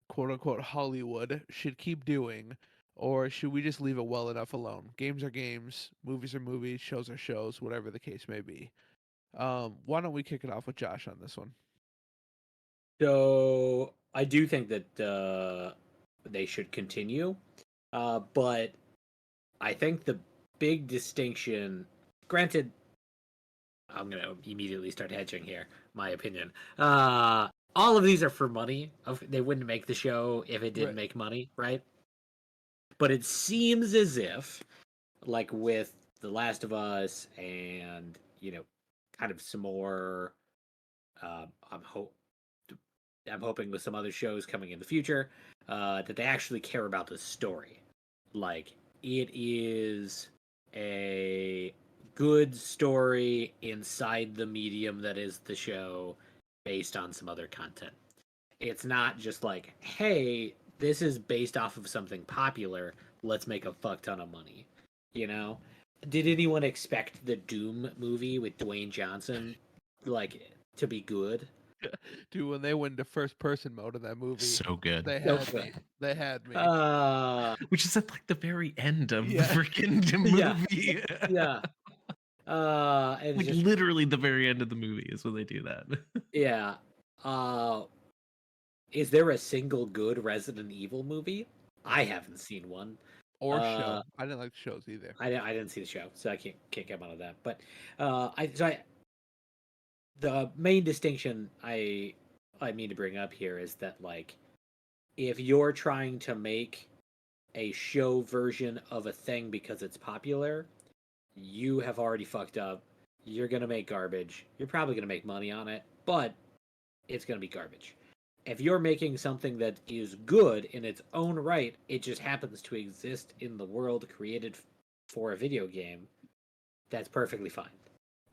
quote unquote Hollywood should keep doing, or should we just leave it well enough alone? Games are games, movies are movies, shows are shows, whatever the case may be. Why don't we kick it off with Josh on this one? So I do think that they should continue, but I think the big distinction, granted, I'm gonna immediately start hedging here. My opinion. All of these are for money. They wouldn't make the show if it didn't Right. make money, right? But it seems as if, like with The Last of Us, and kind of some more. I'm hoping with some other shows coming in the future, that they actually care about the story. Like it is a good story inside the medium that is the show, based on some other content. It's not just like, hey, this is based off of something popular. Let's make a fuck ton of money. You know? Did anyone expect the Doom movie with Dwayne Johnson like to be good? Dude, when they went to first person mode in that movie, So good. they No had me. good. They had me. Which is at like the very end of the Yeah. freaking Yeah. movie. Yeah. And Like just literally the very end of the movie is when they do that. yeah. Uh, is there a single good Resident Evil movie? I haven't seen one. Or Uh, show. I didn't like the shows either. I didn't see the show, so I can't get out of that. But the main distinction I mean to bring up here is that, like, if you're trying to make a show version of a thing because it's popular, you have already fucked up. You're gonna make garbage. You're probably gonna make money on it, but it's gonna be garbage. If you're making something that is good in its own right, it just happens to exist in the world created for a video game, that's perfectly fine.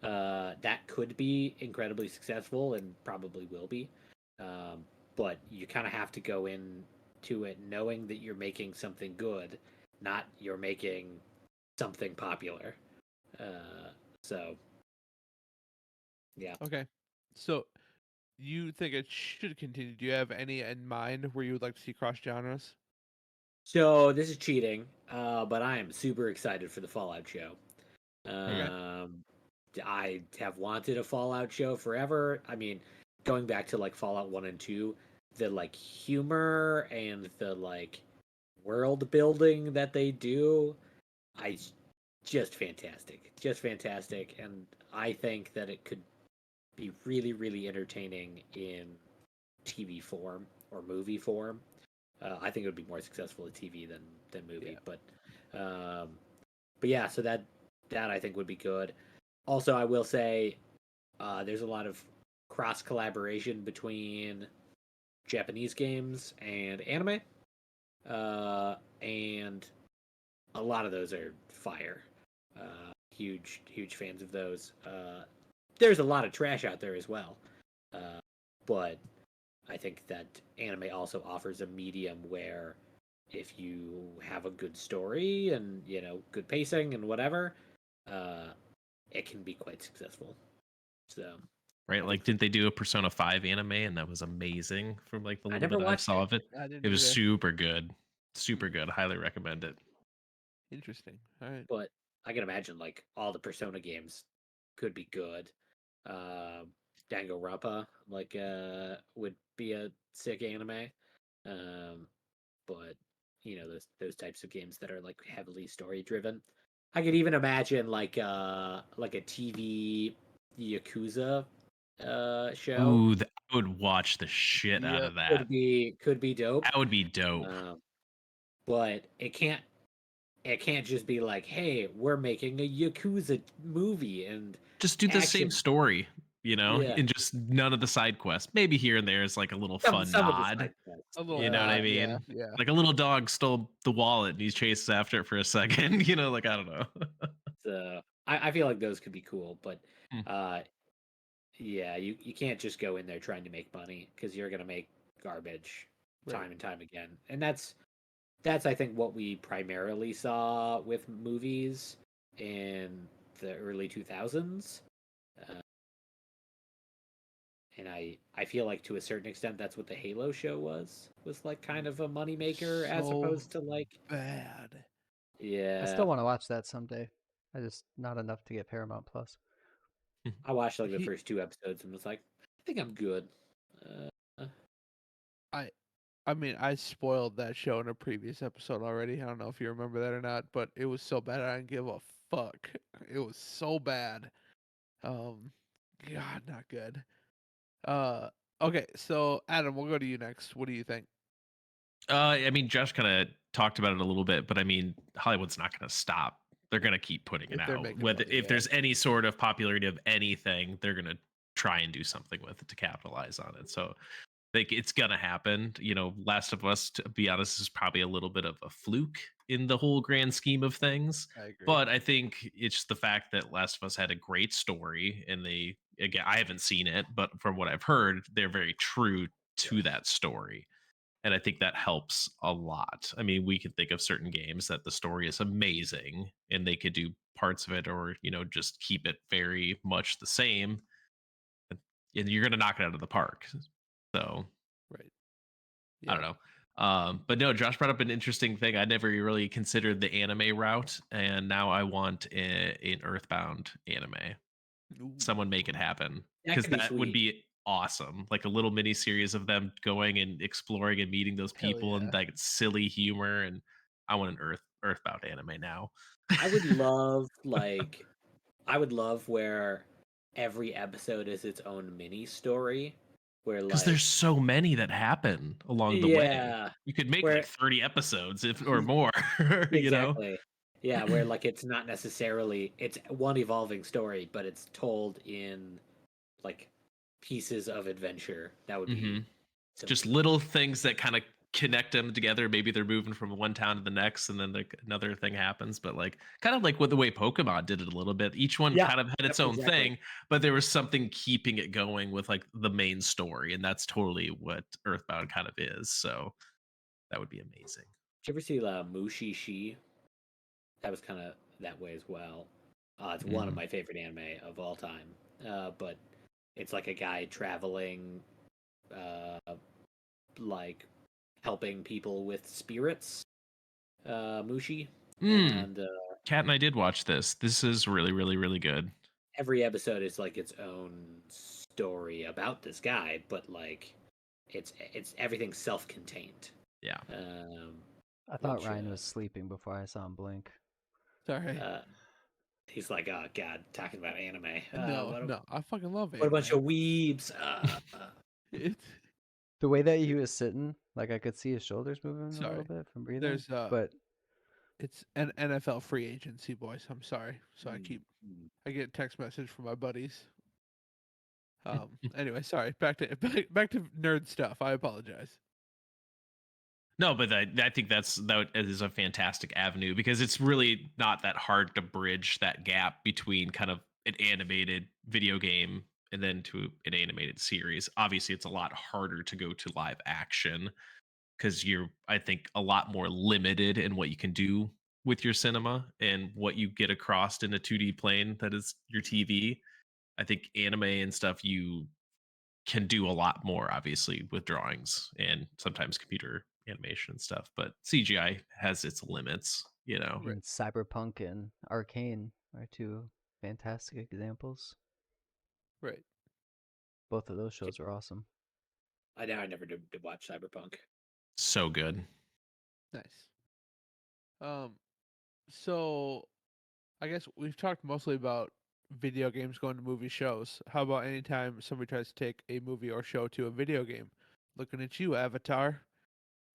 That could be incredibly successful and probably will be. But you kind of have to go into it knowing that you're making something good, not you're making something popular. So, yeah. Okay. So you think it should continue. Do you have any in mind where you would like to see cross genres? So this is cheating, but I am super excited for the Fallout show. Okay. I have wanted a Fallout show forever. I mean, going back to like Fallout 1 and 2, the like humor and the like world building that they do, I just fantastic. Just fantastic, and I think that it could be really really entertaining in TV form or movie form. I think it would be more successful at TV than movie, Yeah. um, but yeah, so that I think would be good. Also, I will say there's a lot of cross collaboration between Japanese games and anime, and a lot of those are fire. Huge fans of those. There's a lot of trash out there as well, but I think that anime also offers a medium where if you have a good story and good pacing and whatever, uh, it can be quite successful. So Right? Like, didn't they do a Persona 5 anime and that was amazing from like the I little never bit I watched saw it, of it? I didn't It was either. super good. Super good. Highly recommend it. Interesting. All right. but I can imagine like all the Persona games could be good. Uh, Danganronpa would be a sick anime. Um, but those types of games that are like heavily story driven. I could even imagine like a TV Yakuza show. Ooh, I would watch the shit out Yep. of that. Could be dope. That would be dope. Um, but it can't just be like, hey, we're making a Yakuza movie and Just do the same action. story, Yeah, and just none of the side quests. Maybe here and there is like a little fun some of the nod. side quests. A little You know what I nod. Yeah. mean? Yeah. Like a little dog stole the wallet and he chases after it for a second. Like I don't know. So I feel like those could be cool, but Hmm. uh, yeah, you can't just go in there trying to make money because you're gonna make garbage Right. time and time again, and that's I think what we primarily saw with movies in the early 2000s, uh, and I feel like to a certain extent that's what the Halo show was like kind of a moneymaker as So opposed to like bad. I yeah. still want to watch that someday. I just not enough to get Paramount Plus. I watched like the He, first 2 episodes and was like, I think I'm good. I, I mean, I spoiled that show in a previous episode already. I don't know if you remember that or not, but it was so bad I didn't give a fuck. It was so bad. Um, God, not good. Okay, so Adam, we'll go to you next. What do you think? I mean, Josh kind of talked about it a little bit, but I mean, Hollywood's not going to stop. They're going to keep putting it If they're out. making Whether money, if yeah. there's any sort of popularity of anything, they're going to try and do something with it to capitalize on it. So, like, it's going to happen. You know, Last of Us, to be honest, is probably a little bit of a fluke in the whole grand scheme of things. I agree. But I think it's the fact that Last of Us had a great story, and they, again, I haven't seen it, but from what I've heard, they're very true to that story. And I think that helps a lot. I mean, we can think of certain games that the story is amazing and they could do parts of it, or, you know, just keep it very much the same, and you're going to knock it out of the park. So Right. I don't know. But no, Josh brought up an interesting thing. I never really considered the anime route, and now I want an Earthbound anime. Ooh. Someone make it happen, That because could be that would sweet. be awesome. Like a little mini series of them going and exploring and meeting those Hell people, yeah. and like silly humor. And I want an Earthbound anime now. I would love like I would love where every episode is its own mini story where Because like there's so many that happen along the way. yeah, You could make where like 30 episodes if or more, you know? exactly. Yeah, where like it's not necessarily it's one evolving story, but it's told in like pieces of adventure. That would Hmm. be so Just cool. little things that kind of connect them together. Maybe they're moving from one town to the next, and then like another thing happens. But like kind of like what the way Pokemon did it a little bit. Each one Yeah, kind of had its yep, own exactly. thing, but there was something keeping it going with like the main story, and that's totally what Earthbound kind of is. So that would be amazing. Did you ever see Mushishi? That was kind of that way as well. It's one of Mm. my favorite anime of all time. But it's like a guy traveling, like helping people with spirits, Mushi, Mm. and Kat and I did watch this. This is really, really, really good. every episode is like its own story about this guy, but like it's everything self-contained. Yeah. I thought Which, Ryan was sleeping before I saw him blink. Sorry. he's like, oh god, talking about anime. No, I fucking love What a bunch anime. of weebs. It's The way that he was sitting, like I could see his shoulders moving a sorry. little bit from breathing. There's But it's an NFL free agency, boys. I'm sorry. So Mm. I get text message from my buddies. Anyway, sorry. Back to nerd stuff. I apologize. No, but I think that is a fantastic avenue, because it's really not that hard to bridge that gap between kind of an animated video game and then to an animated series. Obviously, it's a lot harder to go to live action because you're, I think, a lot more limited in what you can do with your cinema and what you get across in a 2D plane that is your TV. I think anime and stuff, you can do a lot more, obviously, with drawings and sometimes computer animation and stuff, but CGI has its limits, you know. Right. in Cyberpunk and Arcane are two fantastic examples. Right. Both of those shows are awesome. I never did watch Cyberpunk. So good. Nice. So I guess we've talked mostly about video games going to movie shows. How about anytime somebody tries to take a movie or show to a video game? Looking at you, Avatar.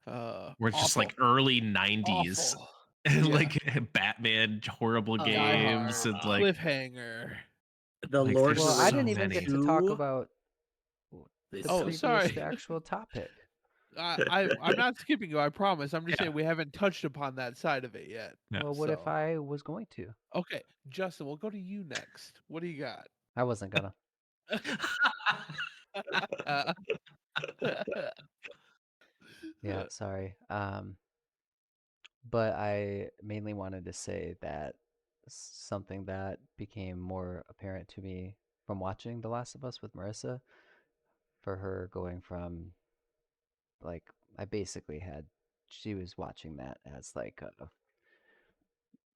We're just Awful. like early 90s Awful. and Yeah. like Batman horrible Die games Hard. and like Cliffhanger. The Like, Lord of there's the Well, I Rings didn't so even many. get to talk 2 about is the Oh, previous sorry. the actual topic. I'm not skipping you, I promise. I'm just Yeah. saying we haven't touched upon that side of it yet. Yeah. Well, what if So- I was going to? Okay, Justin, we'll go to you next. What do you got? I wasn't gonna. Yeah, sorry. But I mainly wanted to say that something that became more apparent to me from watching The Last of Us with Marissa for her going from like I basically had she was watching that as like a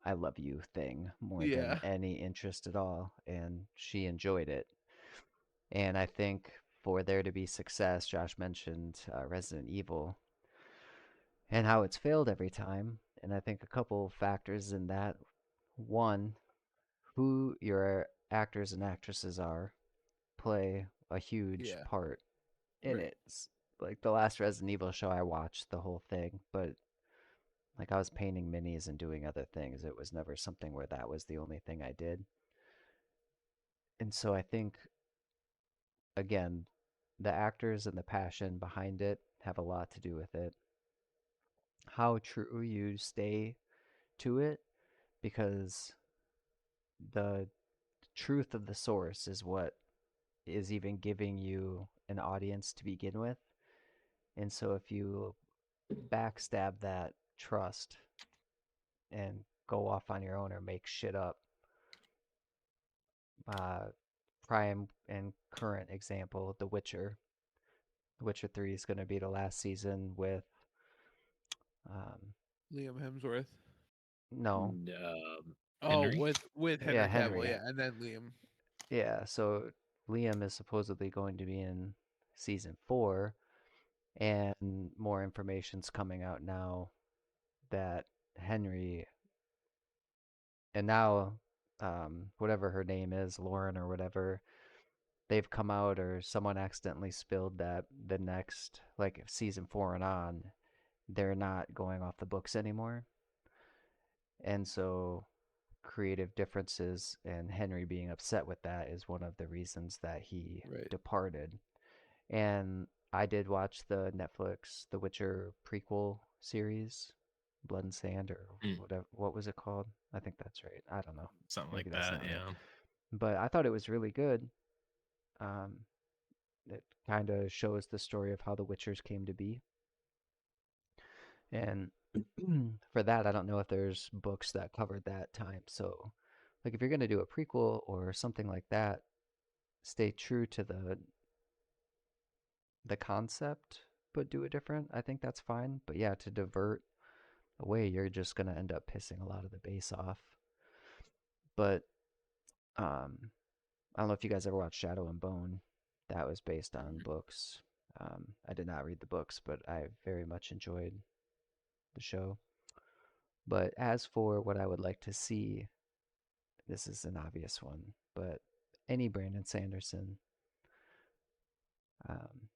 I love you thing more than Yeah. any interest at all, and she enjoyed it. And I think for there to be success, Josh mentioned Resident Evil and how it's failed every time. And I think a couple factors in that. One, who your actors and actresses are play a huge Yeah. part in Right. it. Like the last Resident Evil show, I watched the whole thing, but like I was painting minis and doing other things. It was never something where that was the only thing I did. And so I think, again, the actors and the passion behind it have a lot to do with it. How true you stay to it, because the truth of the source is what is even giving you an audience to begin with. And so if you backstab that trust and go off on your own or make shit up, uh, prime and current example, The Witcher. The Witcher 3 is going to be the last season with, um, Liam Hemsworth. no, Oh, Henry? with yeah, Henry Cavill, Henry. yeah, and then Liam. Yeah, so Liam is supposedly going to be in season 4, and more information's coming out now that Henry, and now whatever her name is, Lauren or whatever, they've come out or someone accidentally spilled that the next, like season 4 and on, they're not going off the books anymore. And so creative differences and Henry being upset with that is one of the reasons that he Right. departed. And I did watch the Netflix The Witcher prequel series, Blood and Sand, or Mm, whatever. What was it called? I think that's right. I don't know. something Maybe like that's that. not right. Yeah. But I thought it was really good. Um, it kind of shows the story of how the Witchers came to be. And for that, I don't know if there's books that covered that time. So, like, if you're going to do a prequel or something like that, stay true to the concept, but do it different. I think that's fine. But yeah, to divert away, you're just going to end up pissing a lot of the base off. But um, I don't know if you guys ever watched Shadow and Bone. That was based on books. I did not read the books, but I very much enjoyed the show. But as for what I would like to see, this is an obvious one, but any Brandon Sanderson, um,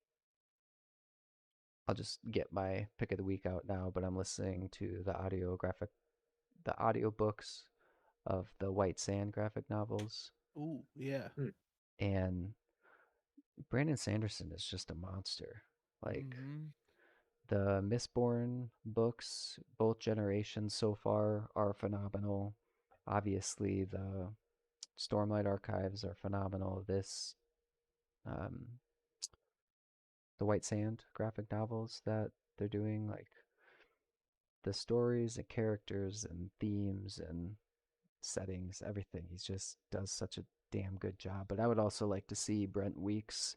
I'll just get my pick of the week out now, but I'm listening to the audiobooks of the White Sand graphic novels. Ooh, yeah. And Brandon Sanderson is just a monster. Like Mm-hmm. the Mistborn books, both generations so far are phenomenal. Obviously, the Stormlight archives are phenomenal. Um, the White Sand graphic novels that they're doing, like the stories and characters and themes and settings, everything. He just does such a damn good job. But I would also like to see Brent Weeks,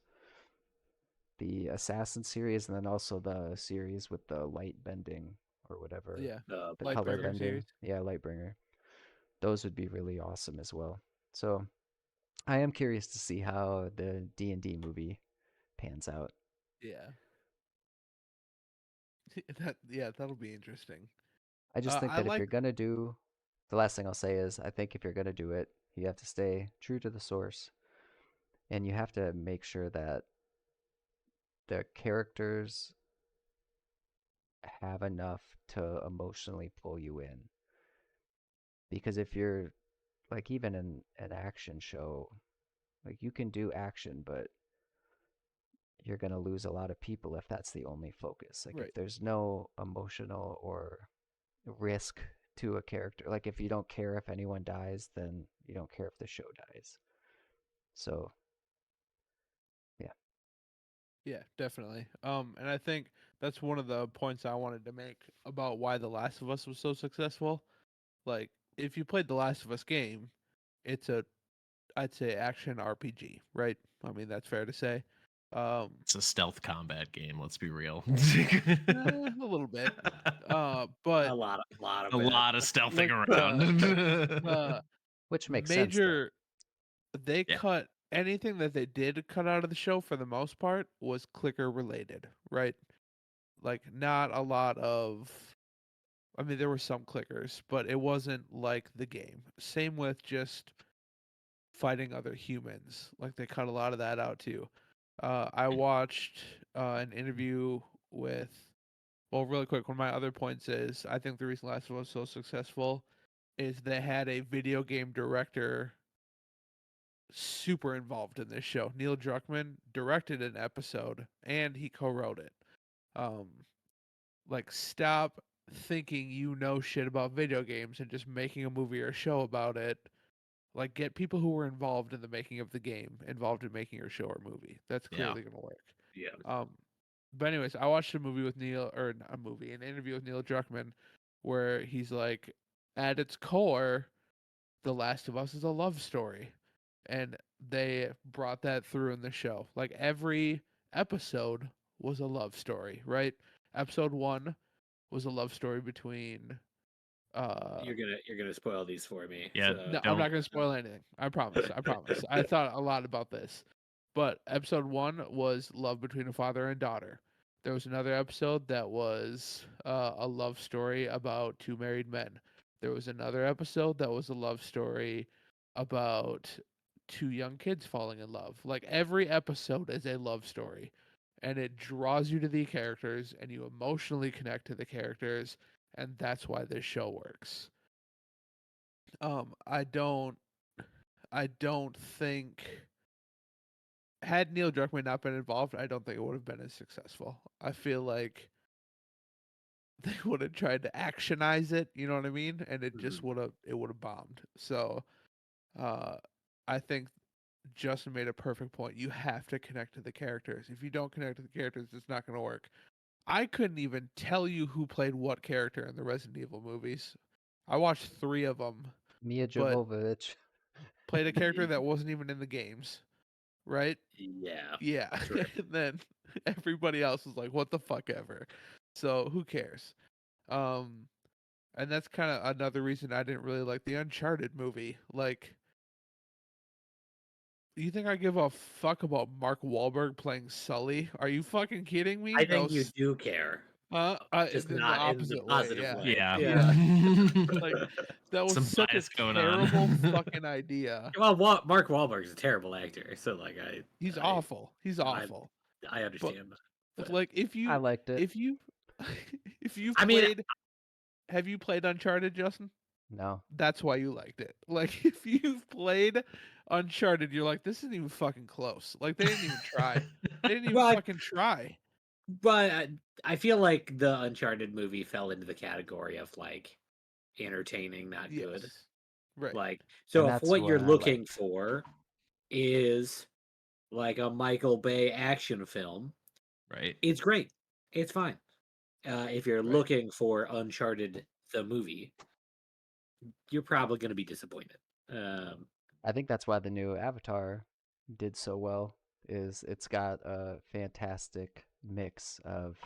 the Assassin series, and then also the series with the light bending or whatever, Yeah. the color Lightbringer bending. series. Yeah, Lightbringer. Those would be really awesome as well. So I am curious to see how the D&D movie pans out. Yeah. That'll be interesting. I just think I that if like you're gonna do, the last thing I'll say is, I think if you're gonna do it, you have to stay true to the source, and you have to make sure that the characters have enough to emotionally pull you in. Because if you're like even in an action show, like you can do action, but you're gonna lose a lot of people if that's the only focus. Like if right. there's no emotional or risk to a character. Like if you don't care if anyone dies, then you don't care if the show dies. So yeah, Yeah, definitely. And I think that's one of the points I wanted to make about why The Last of Us was so successful. Like, if you played The Last of Us game, it's a, I'd say, action RPG, right? I mean, that's fair to say. It's a stealth combat game. Let's be real. A little bit. A But lot of A it. lot of stealthing like around. Which makes sense, though. major, they Yeah. cut anything that they did cut out of the show for the most part was clicker related, right? Like not a lot of. I mean, there were some clickers, but it wasn't like the game. Same with just fighting other humans. Like they cut a lot of that out too. I watched an interview with. Well, really quick, one of my other points is I think the reason Last of Us was so successful is they had a video game director super involved in this show. Neil Druckmann directed an episode and he co-wrote it. Um, like stop thinking you know shit about video games and just making a movie or a show about it. Like get people who were involved in the making of the game involved in making your show or movie. That's Yeah. clearly going to work. Yeah. But anyways, I watched a movie with Neil, or not a movie, an interview with Neil Druckmann, where he's like, at its core, The Last of Us is a love story, and they brought that through in the show. Like every episode was a love story, right? Episode 1 was a love story between You're gonna spoil these for me. Yeah, so- no, I'm don't. not going to spoil anything. I promise. I promise. I thought a lot about this. But episode 1 was love between a father and daughter. There was another episode that was a love story about two married men. There was another episode that was a love story about two young kids falling in love. Like every episode is a love story. And it draws you to the characters and you emotionally connect to the characters. And that's why this show works. I don't think had Neil Druckmann not been involved, I don't think it would have been as successful. I feel like they would have tried to actionize it, you know what I mean? And it just would have bombed. So I think Justin made a perfect point. You have to connect to the characters. If you don't connect to the characters, it's not going to work. I couldn't even tell you who played what character in the Resident Evil movies. I watched 3 of them. Mia But- Jovovich. Played a character that wasn't even in the games, right? Yeah. Yeah. True. And then everybody else was like, what the fuck ever. So who cares? And that's kind of another reason I didn't really like the Uncharted movie. Like, you think I give a fuck about Mark Wahlberg playing Sully? Are you fucking kidding me? I think you do care. Just in the not in the opposite positive way. Yeah. Like that was Some such a bias going on. terrible fucking idea. Well, Mark Wahlberg's a terrible actor, so like He's I- awful. He's awful. I understand. But like if you I liked it. if you if you've I mean- played have you played Uncharted, Justin? No. That's why you liked it. Like if you've played Uncharted, you're like, this isn't even fucking close. Like they didn't even try. They didn't even Well, fucking try. But I feel like the Uncharted movie fell into the category of like entertaining, not good. Yes. Right. Like, so And if that's what you're what I looking liked. for is like a Michael Bay action film, Right. it's great. It's fine. If you're Right. looking for Uncharted the movie, you're probably going to be disappointed. I think that's why the new Avatar did so well. Is it's got a fantastic mix of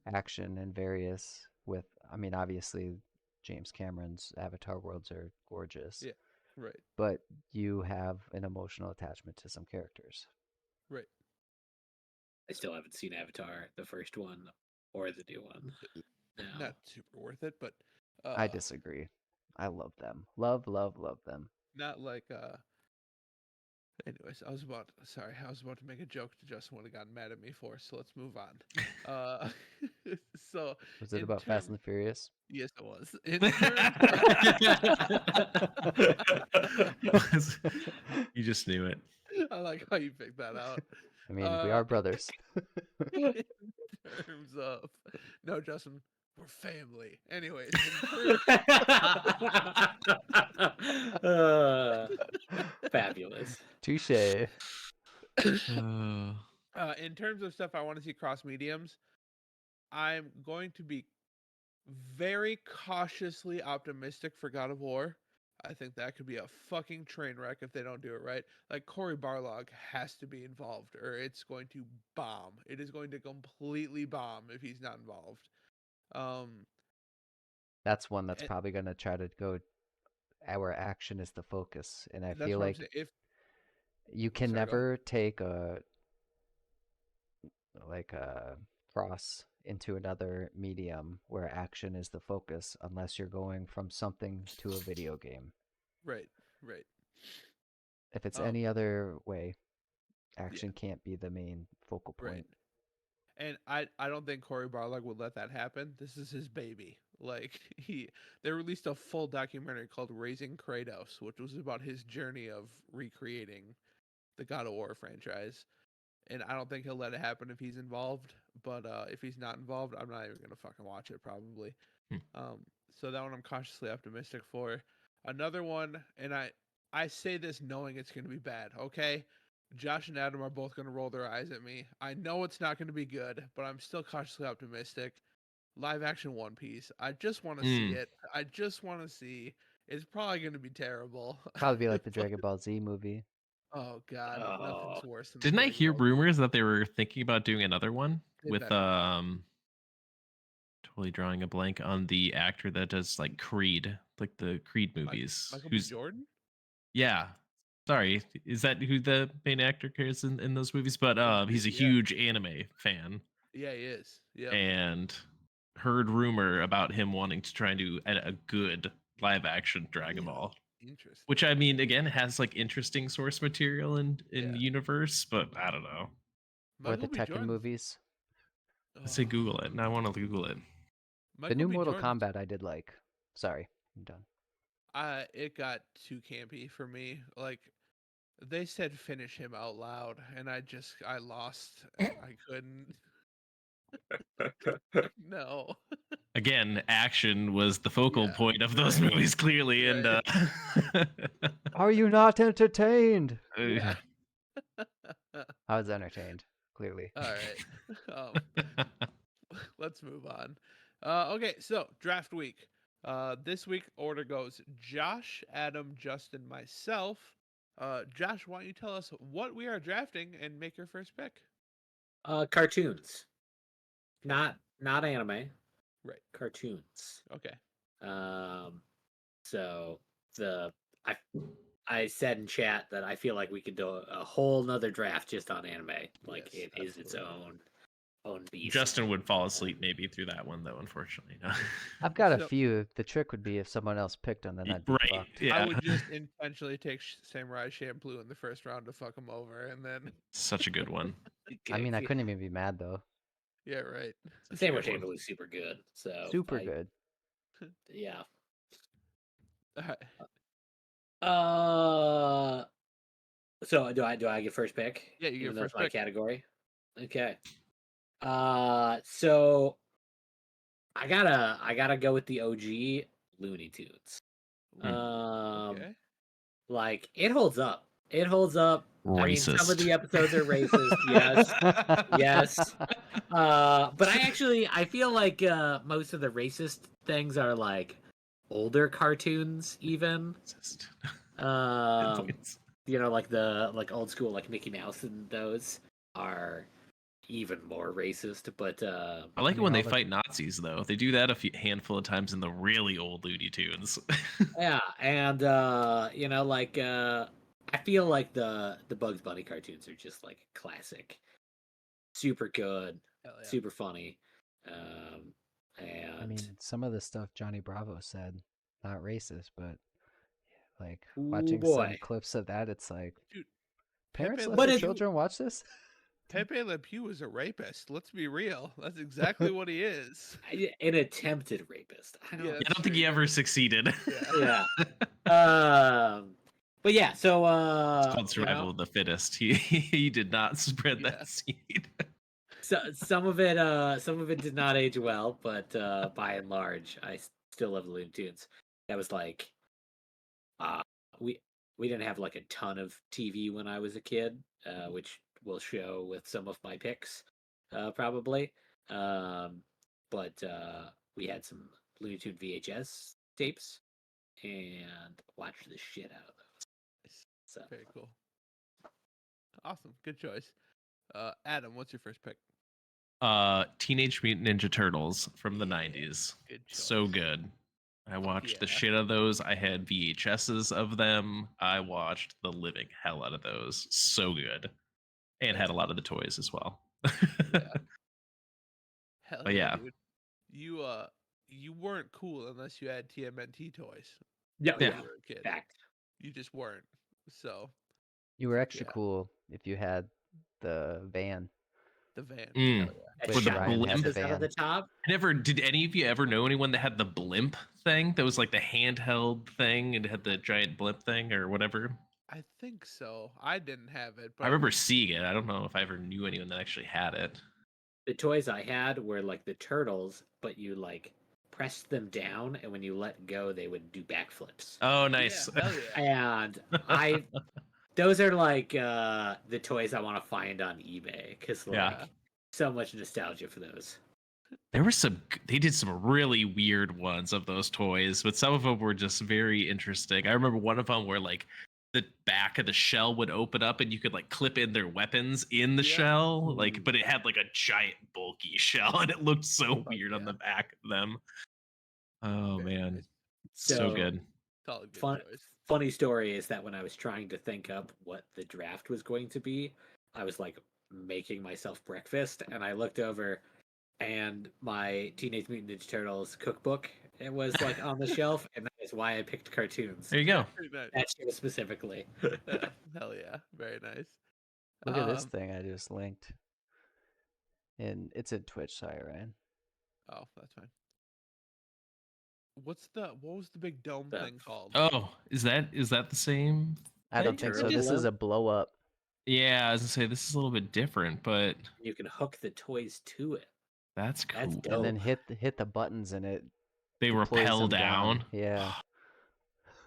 action and various with. I mean, obviously, James Cameron's Avatar worlds are gorgeous. Yeah. Right. But you have an emotional attachment to some characters. Right. I still haven't seen Avatar, the first one or the new one. No. Not super worth it, but I disagree. I love them. Love them. not like anyways, I was about to make a joke to Justin would have gotten mad at me for, so let's move on. So Was it in about Fast term- and the Furious? Yes, it was. In terms You just knew it. I like how you picked that out. I mean, we are brothers. In terms of no, Justin, we're family. Anyways, in Fabulous. Touche. in terms of stuff I want to see cross mediums, I'm going to be very cautiously optimistic for God of War. I think that could be a fucking train wreck if they don't do it right. Like Cory Barlog has to be involved, or it's going to bomb. It is going to completely bomb if he's not involved. Um, That's one that's and probably gonna try to go where action is the focus, and I that's feel what I'm like saying. If you can sorry, go ahead. never take a cross into another medium where action is the focus unless you're going from something to a video game. Right, right. If it's Um, any other way, yeah, action can't be the main focal right. point. And I don't think Cory Barlog would let that happen. This is his baby. Like they released a full documentary called Raising Kratos, which was about his journey of recreating the God of War franchise. And I don't think he'll let it happen if he's involved. But if he's not involved, I'm not even gonna fucking watch it probably. Hmm. So that one I'm cautiously optimistic for. Another one, and I say this knowing it's gonna be bad. Okay, Josh and Adam are both gonna roll their eyes at me. I know it's not gonna be good, but I'm still cautiously optimistic. Live action One Piece. I just want to see Mm. it. I just want to see. It's probably gonna be terrible. Probably be like the Dragon Ball Z movie. Oh God, Oh, nothing's worse than the Didn't I Dragon hear Ball Z. rumors that they were thinking about doing another one They with better not. totally drawing a blank on the actor that does like Creed, like the Creed movies. Michael B. Who's Jordan? yeah. Sorry, is that who the main actor is in those movies? But Could be, he's a yeah. huge anime fan Yeah, he is. Yep. and heard rumor about him wanting to try and do a good live action Dragon Really Ball. interesting. Which I mean, again, has like interesting source material in Yeah. the universe, but I don't know. Or the Michael B. Tekken Jordan. movies. Let's say Oh, Google it. Now I want to Google it. The Michael new B. Mortal Jordan. Kombat I did like. Sorry, I'm done. It got too campy for me. Like they said, finish him out loud, and I lost. I couldn't. No. Again, action was the focal Yeah. point of those Right. movies clearly, and Right. Are you not entertained? Yeah. I was entertained, clearly. All right. Let's move on. Okay, so draft week. This week order goes Josh, Adam, Justin, myself. Josh, why don't you tell us what we are drafting and make your first pick? cartoons, Okay. not anime, Right. cartoons. Okay. So the I I said in chat that I feel like we could do a whole nother draft just on anime. Like Yes, it is its absolutely. own beast. Justin would fall asleep maybe through that one though, unfortunately. No. I've got a So few. The trick would be if someone else picked them, then I'd be Right. fucked. I Yeah. would just intentionally take Samurai Champloo in the first round to fuck him over, and then Such a good one. I mean, I couldn't even be mad though. yeah, right. Such a Samurai good one. Champloo is super good. So Super good. Yeah. All right. So do I get first pick? Yeah, you get Even though it's first my pick. category. Okay. So I gotta go with the OG Looney Tunes. Okay. Like it holds up. It holds up. I mean, some of Racist. the episodes are racist. Yes, yes. But I feel like most of the racist things are like older cartoons, even. Racist. Um, like the old school like Mickey Mouse and those are even more racist. But I like I it mean, when all they the fight Nazis though. They do that a handful of times in the really old Looney Tunes. yeah, and I feel like the Bugs Bunny cartoons are just like classic, super good, Hell yeah. super funny. I And mean, some of the stuff Johnny Bravo said, not racist, but like ooh watching some boy, clips of that, it's like Dude, parents Pepe let Le But their it's- Pew children watch this. Pepe Le Pew is a rapist. Let's be real. That's exactly what he is. an attempted rapist. I don't. Yeah, I that's don't think true. he ever succeeded. Yeah. Yeah. But yeah, so It's called survival of the fittest. He did not spread Yeah. that seed. so some of it did not age well, but by and large, I still love the Looney Tunes. That was like, uh, we we didn't have like a ton of TV when I was a kid, which will show with some of my picks, probably. Um, but we had some Looney Tune VHS tapes, and watched the shit out of those. Nice. So Very cool. Awesome. Good choice. Adam, what's your first pick? Teenage Mutant Ninja Turtles from the Yeah, 90s. good So choice. good. I watched the yeah. shit out of those. I had VHSs of them. I watched the living hell out of those. So good. And had a lot of the toys as well. Yeah. Hell But yeah, yeah. dude. You weren't cool unless you had TMNT toys yeah, when Yeah. you were a kid. fact. You just weren't. So You were fuck extra yeah. cool if you had the van. The van. Mm. Hell yeah. That For Which the shot Ryan had the blimp. lasers out of the van. top. Did any of you ever know anyone that had the blimp thing? That was like the handheld thing and had the giant blimp thing or whatever. I think so. I didn't have it, but I remember seeing it. I don't know if I ever knew anyone that actually had it. The toys I had were like the turtles, but you like pressed them down, and when you let go, they would do backflips. Oh, nice. yeah, hell yeah. And I, those are like the toys I want to find on eBay because like Yeah. so much nostalgia for those. There were they did some really weird ones of those toys, but some of them were just very interesting. I remember one of them where like the back of the shell would open up and you could like clip in their weapons in the Yeah. shell, like, Mm. but it had like a giant bulky shell and it looked so Fuck weird on yeah. the back of them. Oh Very man, nice. so So good. Solid good fun, choice. funny story is that when I was trying to think up what the draft was going to be, I was like making myself breakfast, and I looked over, and my Teenage Mutant Ninja Turtles cookbook it was like on the shelf, and that is why I picked cartoons. There you go. Very nice. That show specifically. Yeah, hell yeah. Very nice. Look at this Um, thing I just linked. And it's in Twitch, sorry, Ryan. Oh, that's fine. What was the big dome The- thing called? Oh, is that the same? I don't thing? think so. This is a blow up. Yeah, I was gonna say this is a little bit different, but You can hook the toys to it. that's cool. That's And then dope. hit the buttons and it They deploys rappel them down. Yeah.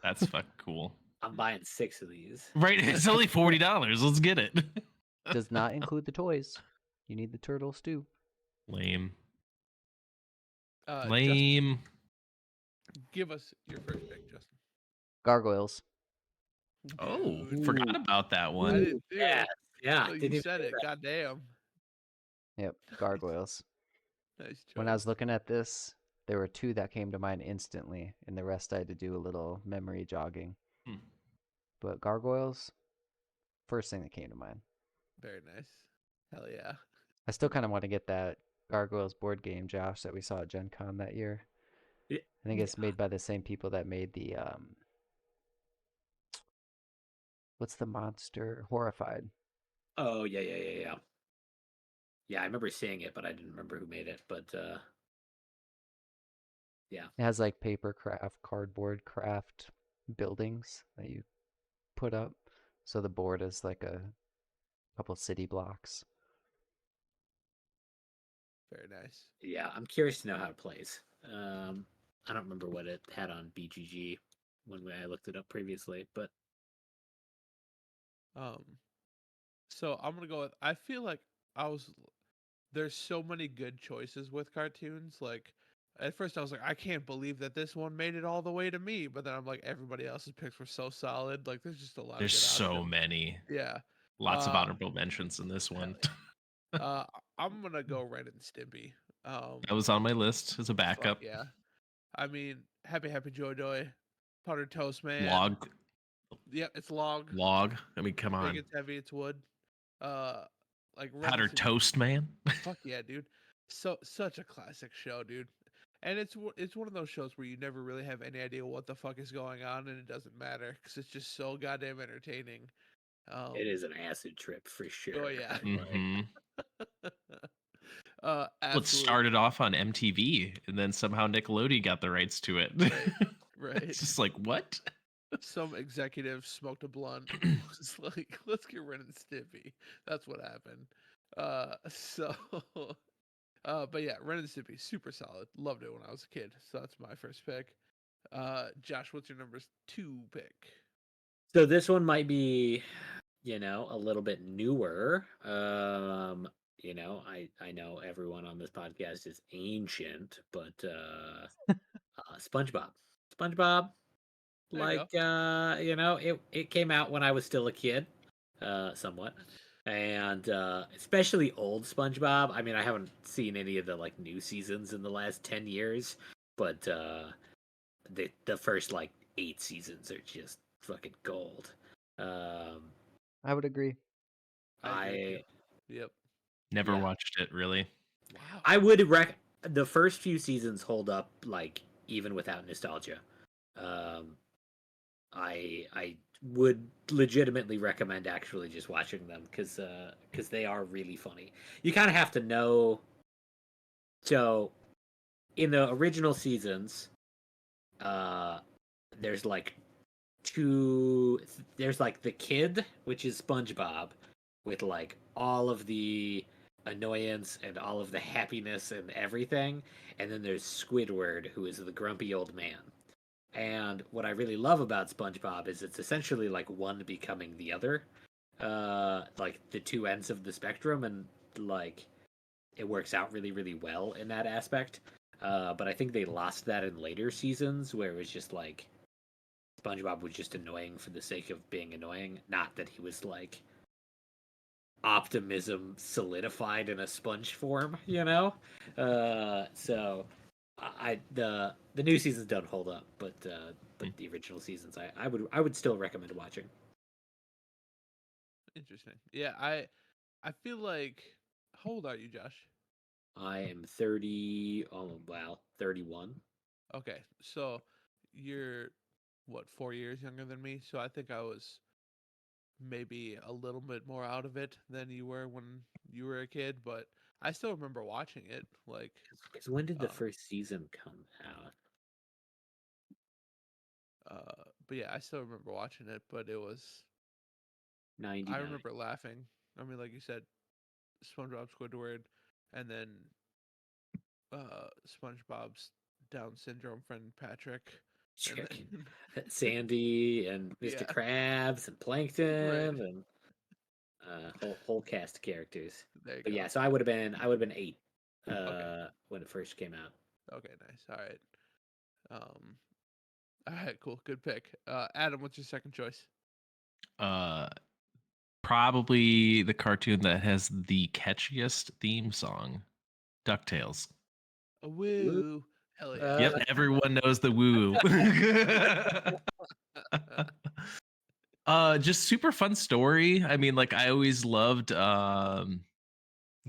That's fucking cool. I'm buying 6 of these. Right, it's only $40. Let's get it. Does not include the toys. You need the turtles too. Lame. Justin, Lame. give us your first pick, Justin. Gargoyles. Oh, Dude, forgot about that I one. did too. Yeah, yeah. So didn't you even said know it. that. Goddamn. Yep, gargoyles. Nice choice. When I was looking at this, there were two that came to mind instantly, and the rest I had to do a little memory jogging. Hmm. But gargoyles, first thing that came to mind. Very nice. Hell yeah. I still kind of want to get that Gargoyles board game, Josh, that we saw at Gen Con that year. Yeah. I think it's made by the same people that made the what's the monster? Horrified. Oh yeah. Yeah, I remember seeing it, but I didn't remember who made it. But yeah. It has like paper craft, cardboard craft buildings that you put up. So the board is like a couple city blocks. Very nice. Yeah, I'm curious to know how it plays. I don't remember what it had on BGG when I looked it up previously, but So I'm gonna go with. I feel like there's so many good choices with cartoons. Like at first I was like, I can't believe that this one made it all the way to me. But then I'm like, everybody else's picks were so solid. Like there's just a lot. There's of good so options. many. Yeah. Lots of honorable mentions in this hell one. I'm gonna go Ren and Stimpy. That was on my list as a Fuck backup. yeah. I mean, Happy Happy Joy Joy, Powdered Toast Man. Log. Yeah, it's log. Log. I mean, come Big, on. it's heavy, it's wood. Like Ren and Powdered Stimpy- Toast Man. Fuck yeah, dude. Such a classic show, dude. And it's one of those shows where you never really have any idea what the fuck is going on, and it doesn't matter because it's just so goddamn entertaining. it is an acid trip for sure. Oh yeah. hmm Well, it Absolutely. started off on MTV, and then somehow Nickelodeon got the rights to it. Right. It's just like, what? Some executive smoked a blunt. Was like, let's get Ren and Stimpy. That's what happened. But yeah, Ren and Stimpy, super solid. Loved it when I was a kid. So that's my first pick. Josh, what's your number 2 pick? So this one might be, a little bit newer. I know everyone on this podcast is ancient, but SpongeBob. SpongeBob, There you Like it came out when I was still a kid, somewhat. And especially old SpongeBob. I mean, I haven't seen any of the like new seasons in the last 10 years, but the first like 8 seasons are just fucking gold. Um I would agree. I agree too. I Yep. Never Yeah. watched it really. Wow. I would the first few seasons hold up like even without nostalgia. Um I would legitimately recommend actually just watching them because they are really funny. You kind of have to know. So in the original seasons, uh, there's like two. There's like the kid, which is SpongeBob, with like all of the annoyance and all of the happiness and everything, and then there's Squidward, who is the grumpy old man. And what I really love about SpongeBob is it's essentially like one becoming the other, like the two ends of the spectrum, and like it works out really, really well in that aspect. But I think they lost that in later seasons where it was just like SpongeBob was just annoying for the sake of being annoying, not that he was like optimism solidified in a sponge form, you know. So the new seasons don't hold up, but the original seasons I would still recommend watching. Interesting. Yeah, I feel like how old are you, Josh? I am 30. Oh wow, 31. Okay, so you're what 4 years younger than me, so I think I was maybe a little bit more out of it than you were when you were a kid, but I still remember watching it. Like, Because when did the um, first season come out? but yeah, I still remember watching it. But it was, I 99. remember laughing. I mean, like you said, SpongeBob Squidward, and then SpongeBob's Down syndrome friend Patrick, and Chick. then Sandy and Mr. yeah, Krabs and right Plankton and whole cast of characters. there you But go. yeah, so I would have been 8 Okay, when it first came out. okay, nice. All right, all right, cool, good pick. Adam, what's your second choice? Uh, Probably the cartoon that has the catchiest theme song, DuckTales. A Woo. woo, hell yeah. Yep, everyone knows the woo. Just super fun story. I mean, like I always loved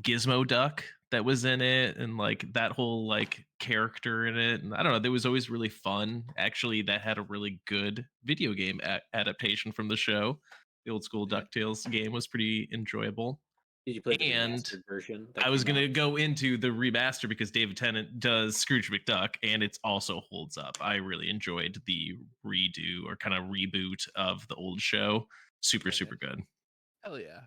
Gizmo Duck that was in it and like that whole like character in it. And I don't know, that was always really fun. Actually, that had a really good video game adaptation from the show. The old school Yeah. DuckTales game was pretty enjoyable. Did you play the And remastered version I that was came gonna out? go into the remaster because David Tennant does Scrooge McDuck, and it's also holds up. I really enjoyed the redo or kind of reboot of the old show. Super, Okay, super nice. good. Hell yeah,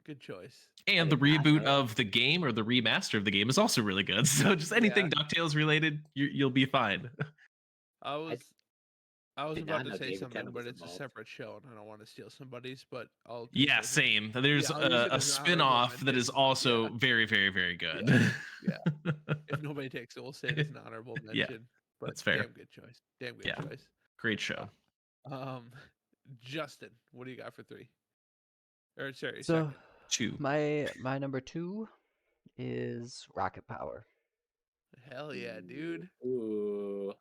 good choice. I And the did not reboot know. of the game or the remaster of the game is also really good. So just Yeah, anything DuckTales related, you'll be fine. I I was I was did about not to know say David something, Tennant but was it's a involved. separate show, and I don't want to steal somebody's. But I'll just Yeah, as an same. There's yeah, I'll use it a as an honorable spin-off that is mention. Yeah, also very, very, very good. yeah, yeah. If nobody takes it, we'll say it as an honorable Yeah, mention. But that's fair. damn good choice. Damn good Yeah, choice. great Uh, show. um, Justin, what do you got for three? Or sorry, So second. Two. my number 2 is Rocket Power. Hell yeah, dude. Ooh.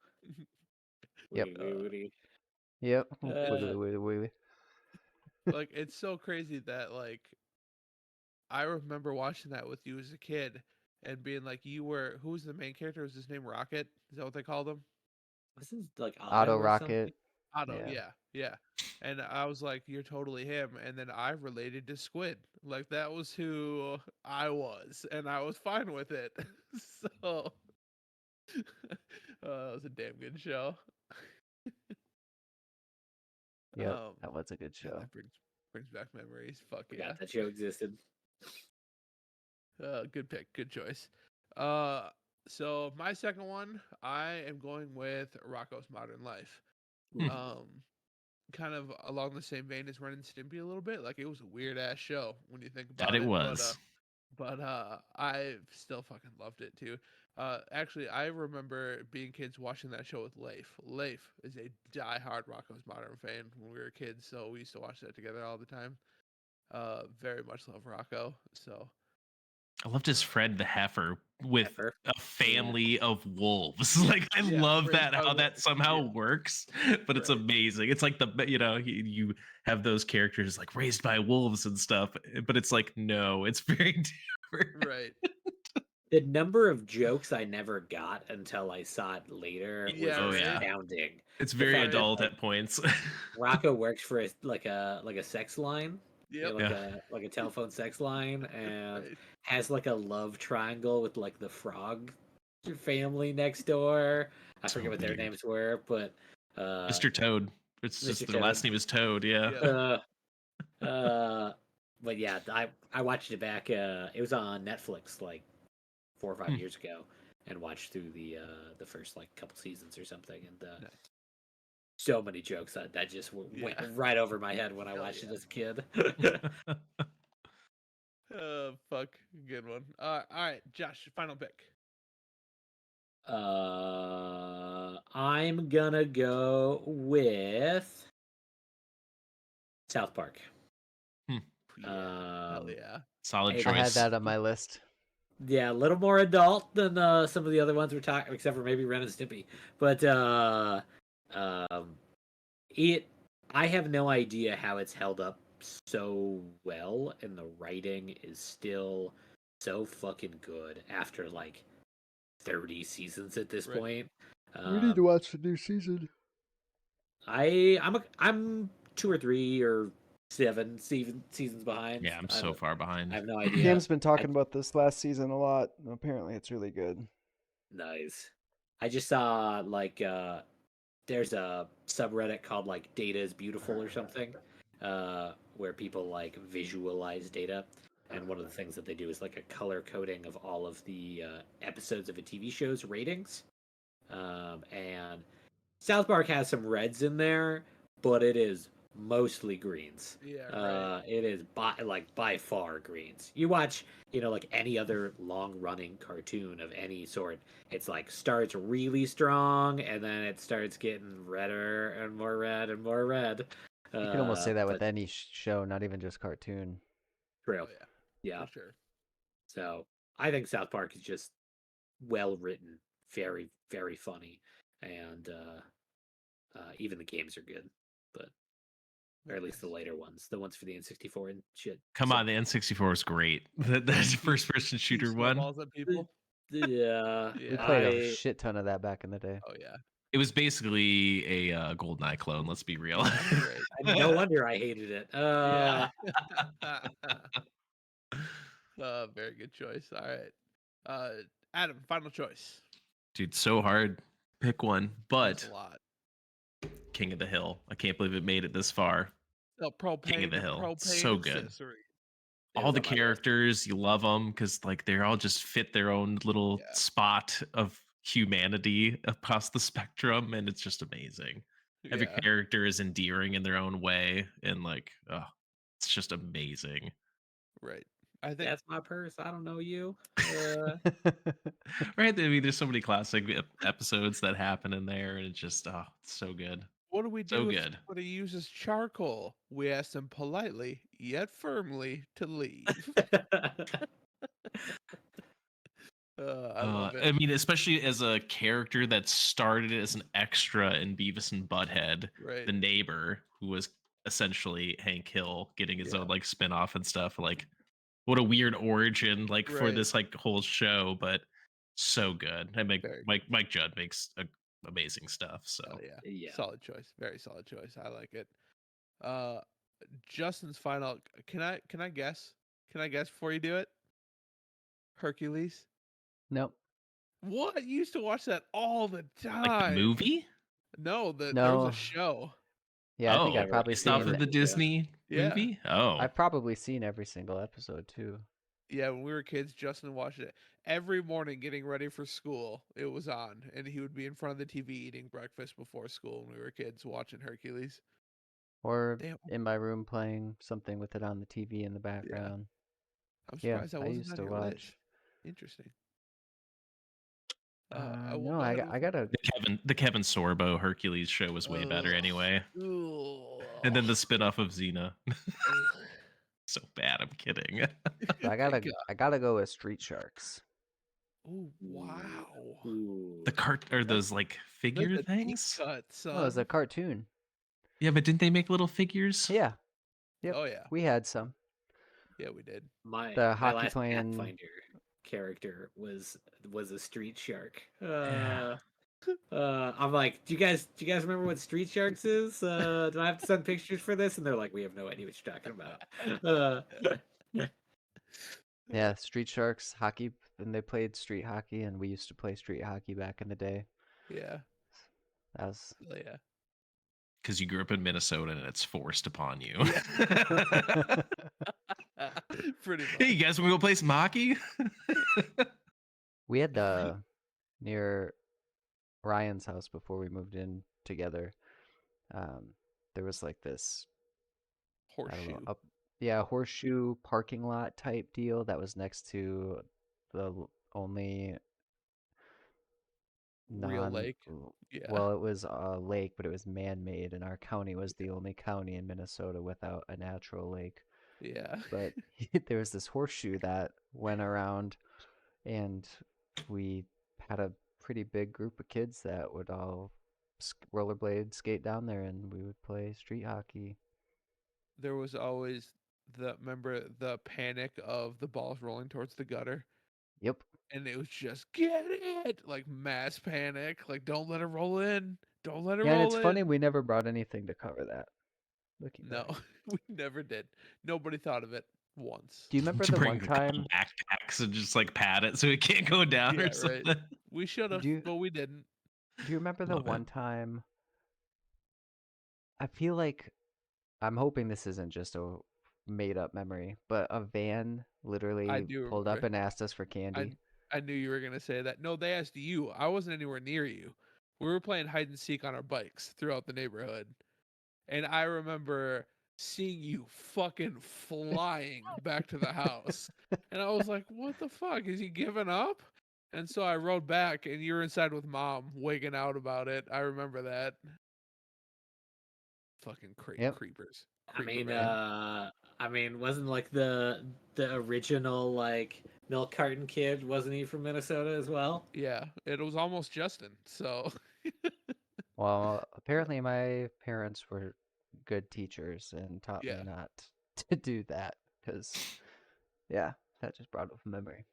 Yep. Woody, Uh, Woody. Yep. it's Wiggly wiggly wiggly. like it's so crazy that like I remember watching that with you as a kid and being like, you were who was the main character? Was his name Rocket? Is that what they called him? This is like Otto Auto or something. Rocket. Otto, Yeah. yeah, yeah. And I was like, you're totally him. And then I related to Squid. Like that was who I was, and I was fine with it. So that was a damn good show. Yep. That was a good God, show. that brings back memories. Fuck yeah. Forgot that show existed. Good pick, good choice. Uh, so my second one, I am going with Rocco's Modern Life. Hmm. Kind of along the same vein as Ren and Stimpy a little bit. Like it was a weird ass show when you think That about it it. But was. But I still fucking loved it too. Actually, I remember being kids watching that show with Leif. Leif is a diehard Rocco's Modern fan when we were kids, so we used to watch that together all the time. Very much love Rocco. So I loved his Fred the Heifer with Heifer. a family of wolves. Like I yeah, love raised that by how that wolves. somehow Yeah, works, but it's right, amazing. It's like you have those characters like raised by wolves and stuff, but it's like no, it's very different. right. The number of jokes I never got until I saw it later was Yeah, Oh yeah, right, astounding. it's The very fact that right. adult like at points. Rocco works for like a sex line, Yep, like Yeah, a telephone sex line, and right. has like a love triangle with like the frog family next door. I so forget what their weird. names were, but Mr. Toad. It's Mr. just their Toad. last name is Toad. Yeah. Yep. Uh, uh, but yeah, I watched it back. It was on Netflix like 4 or 5 years ago, and watched through the first like couple seasons or something, and Nice. so many jokes that just went Yeah. right over my head when I Hell watched it yeah. as a kid. Fuck, good one. All right, Josh, final pick. I'm gonna go with South Park. Yeah, hell Um, yeah. Solid it- I had choice. that on my list. yeah, a little more adult than some of the other ones we're talking, except for maybe Ren and Stimpy. But um, it, I have no idea how it's held up so well, and the writing is still so fucking good after like 30 seasons at this Right. point. We need to watch the new season. I'm 2 or 3 or 7 seasons behind. Yeah, I'm so far I behind. have no idea. Cam's been talking about this last season a lot. Apparently, it's really good. Nice. I just saw like there's a subreddit called like Data is Beautiful or something, where people like visualize data. And one of the things that they do is like a color coding of all of the episodes of a TV show's ratings. And South Park has some reds in there, but it is mostly greens. Yeah, right. It is by far greens. You watch, like any other long running cartoon of any sort, it's like starts really strong and then it starts getting redder and more red and more red. You can almost say that with But any show, not even just cartoon. true, Oh yeah, yeah. for sure. So I think South Park is just well written, very very funny, and even the games are good, but or at least the later ones, the ones for the N64 and shit. Come So, on, the N64 is great. That's a first person Shoot shooter one. snowballs at people. yeah, We Yeah. played a shit ton of that back in the day. Oh yeah. It was basically a GoldenEye clone, let's be real. Yeah, right. no wonder I hated it. Yeah. Very good choice. All right. Adam, final choice. Dude, so hard. Pick one, There's but a lot. King of the Hill. I can't believe it made it this far. No, King of the Hill. propane So good. accessory. It All was the on my list. characters, you love them because like they're all just fit their own little Yeah. spot of humanity across the spectrum, and it's just amazing. Every Yeah. character is endearing in their own way, and like, oh, it's just amazing. Right. I think That's my purse. I don't know you. Right? I mean, there's so many classic episodes that happen in there, and it's just, oh, it's so good. what do we So do if good. somebody uses charcoal? We ask them politely yet firmly to leave. I love I it. mean, especially as a character that started as an extra in Beavis and Butthead, Right. the neighbor who was essentially Hank Hill getting his Yeah. own like spin-off and stuff. Like, what a weird origin like for Right. this like whole show, but so good. I make Very Mike Judd makes amazing stuff. So yeah. Yeah. Solid choice. Very solid choice. I like it. Justin's final. Can I guess? Can I guess before you do it? Hercules. Nope. What? You used to watch that all the time. like the movie. No, there was No. a show. Yeah, I think Oh, I've probably based off seen. of the Disney Yeah. movie. Oh, I've probably seen every single episode too. Yeah, when we were kids, Justin watched it every morning getting ready for school. It was on, and he would be in front of the TV eating breakfast before school when we were kids watching Hercules. Or Damn. in my room playing something with it on the TV in the background. I'm Yeah, surprised that I wasn't used on to your watch. list. Interesting. We'll No, go ahead I with gotta. The Kevin Sorbo Hercules show was way better anyway. And then the spin-off of Xena. So bad, I'm kidding. So I gotta go with Street Sharks. Oh wow! The cart or those like figure That's a deep things? cut, Oh, it was a son. cartoon. Yeah, but didn't they make little figures? Yeah. Yep. Oh yeah, We had some. yeah, we did. My The my hockey last playing. Pathfinder character was a street shark. Yeah. I'm like, do you guys remember what Street Sharks is? Do I have to send pictures for this? And they're like, we have no idea what you're talking about. Yeah, Street Sharks hockey, and they played street hockey, and we used to play street hockey back in the day. Yeah, That was yeah. Because you grew up in Minnesota and it's forced upon you. Pretty much. Hey, you guys want to go play some hockey? we had near Ryan's house before we moved in together. There was like this, I don't Horseshoe. know, horseshoe parking lot type deal that was next to the only Real lake. Yeah. Well, it was a lake, but it was man-made, and our county was the only county in Minnesota without a natural lake. Yeah. But there was this horseshoe that went around, and we had a pretty big group of kids that would all rollerblade skate down there, and we would play street hockey. There was always remember the panic of the balls rolling towards the gutter, Yep. and it was just get it, like mass panic, like don't let it roll in, don't let it Yeah, and roll it's in. funny we never brought anything to cover that. Looking No, back. we never did. Nobody thought of it once. Do you remember To the bring one a couple time? backpacks and just like pad it so it can't go down Yeah, or right. something. We should have, Do you- but we didn't. Do you remember the Love it. one time? I feel like I'm hoping this isn't just a made up memory, but a van literally do pulled up remember. and asked us for candy. I knew you were gonna say that. No, they asked you. I wasn't anywhere near you. We were playing hide and seek on our bikes throughout the neighborhood, and I remember seeing you fucking flying back to the house, and I was like, "What the fuck? Is he giving up?" And so I rode back, and you were inside with mom, wigging out about it. I remember that. Fucking Yep. creepers. I mean, van. wasn't like the original like milk carton kid? Wasn't he from Minnesota as well? Yeah, it was almost Justin. So Well, apparently my parents were good teachers and taught Yeah. me not to do that because, yeah, that just brought up a memory.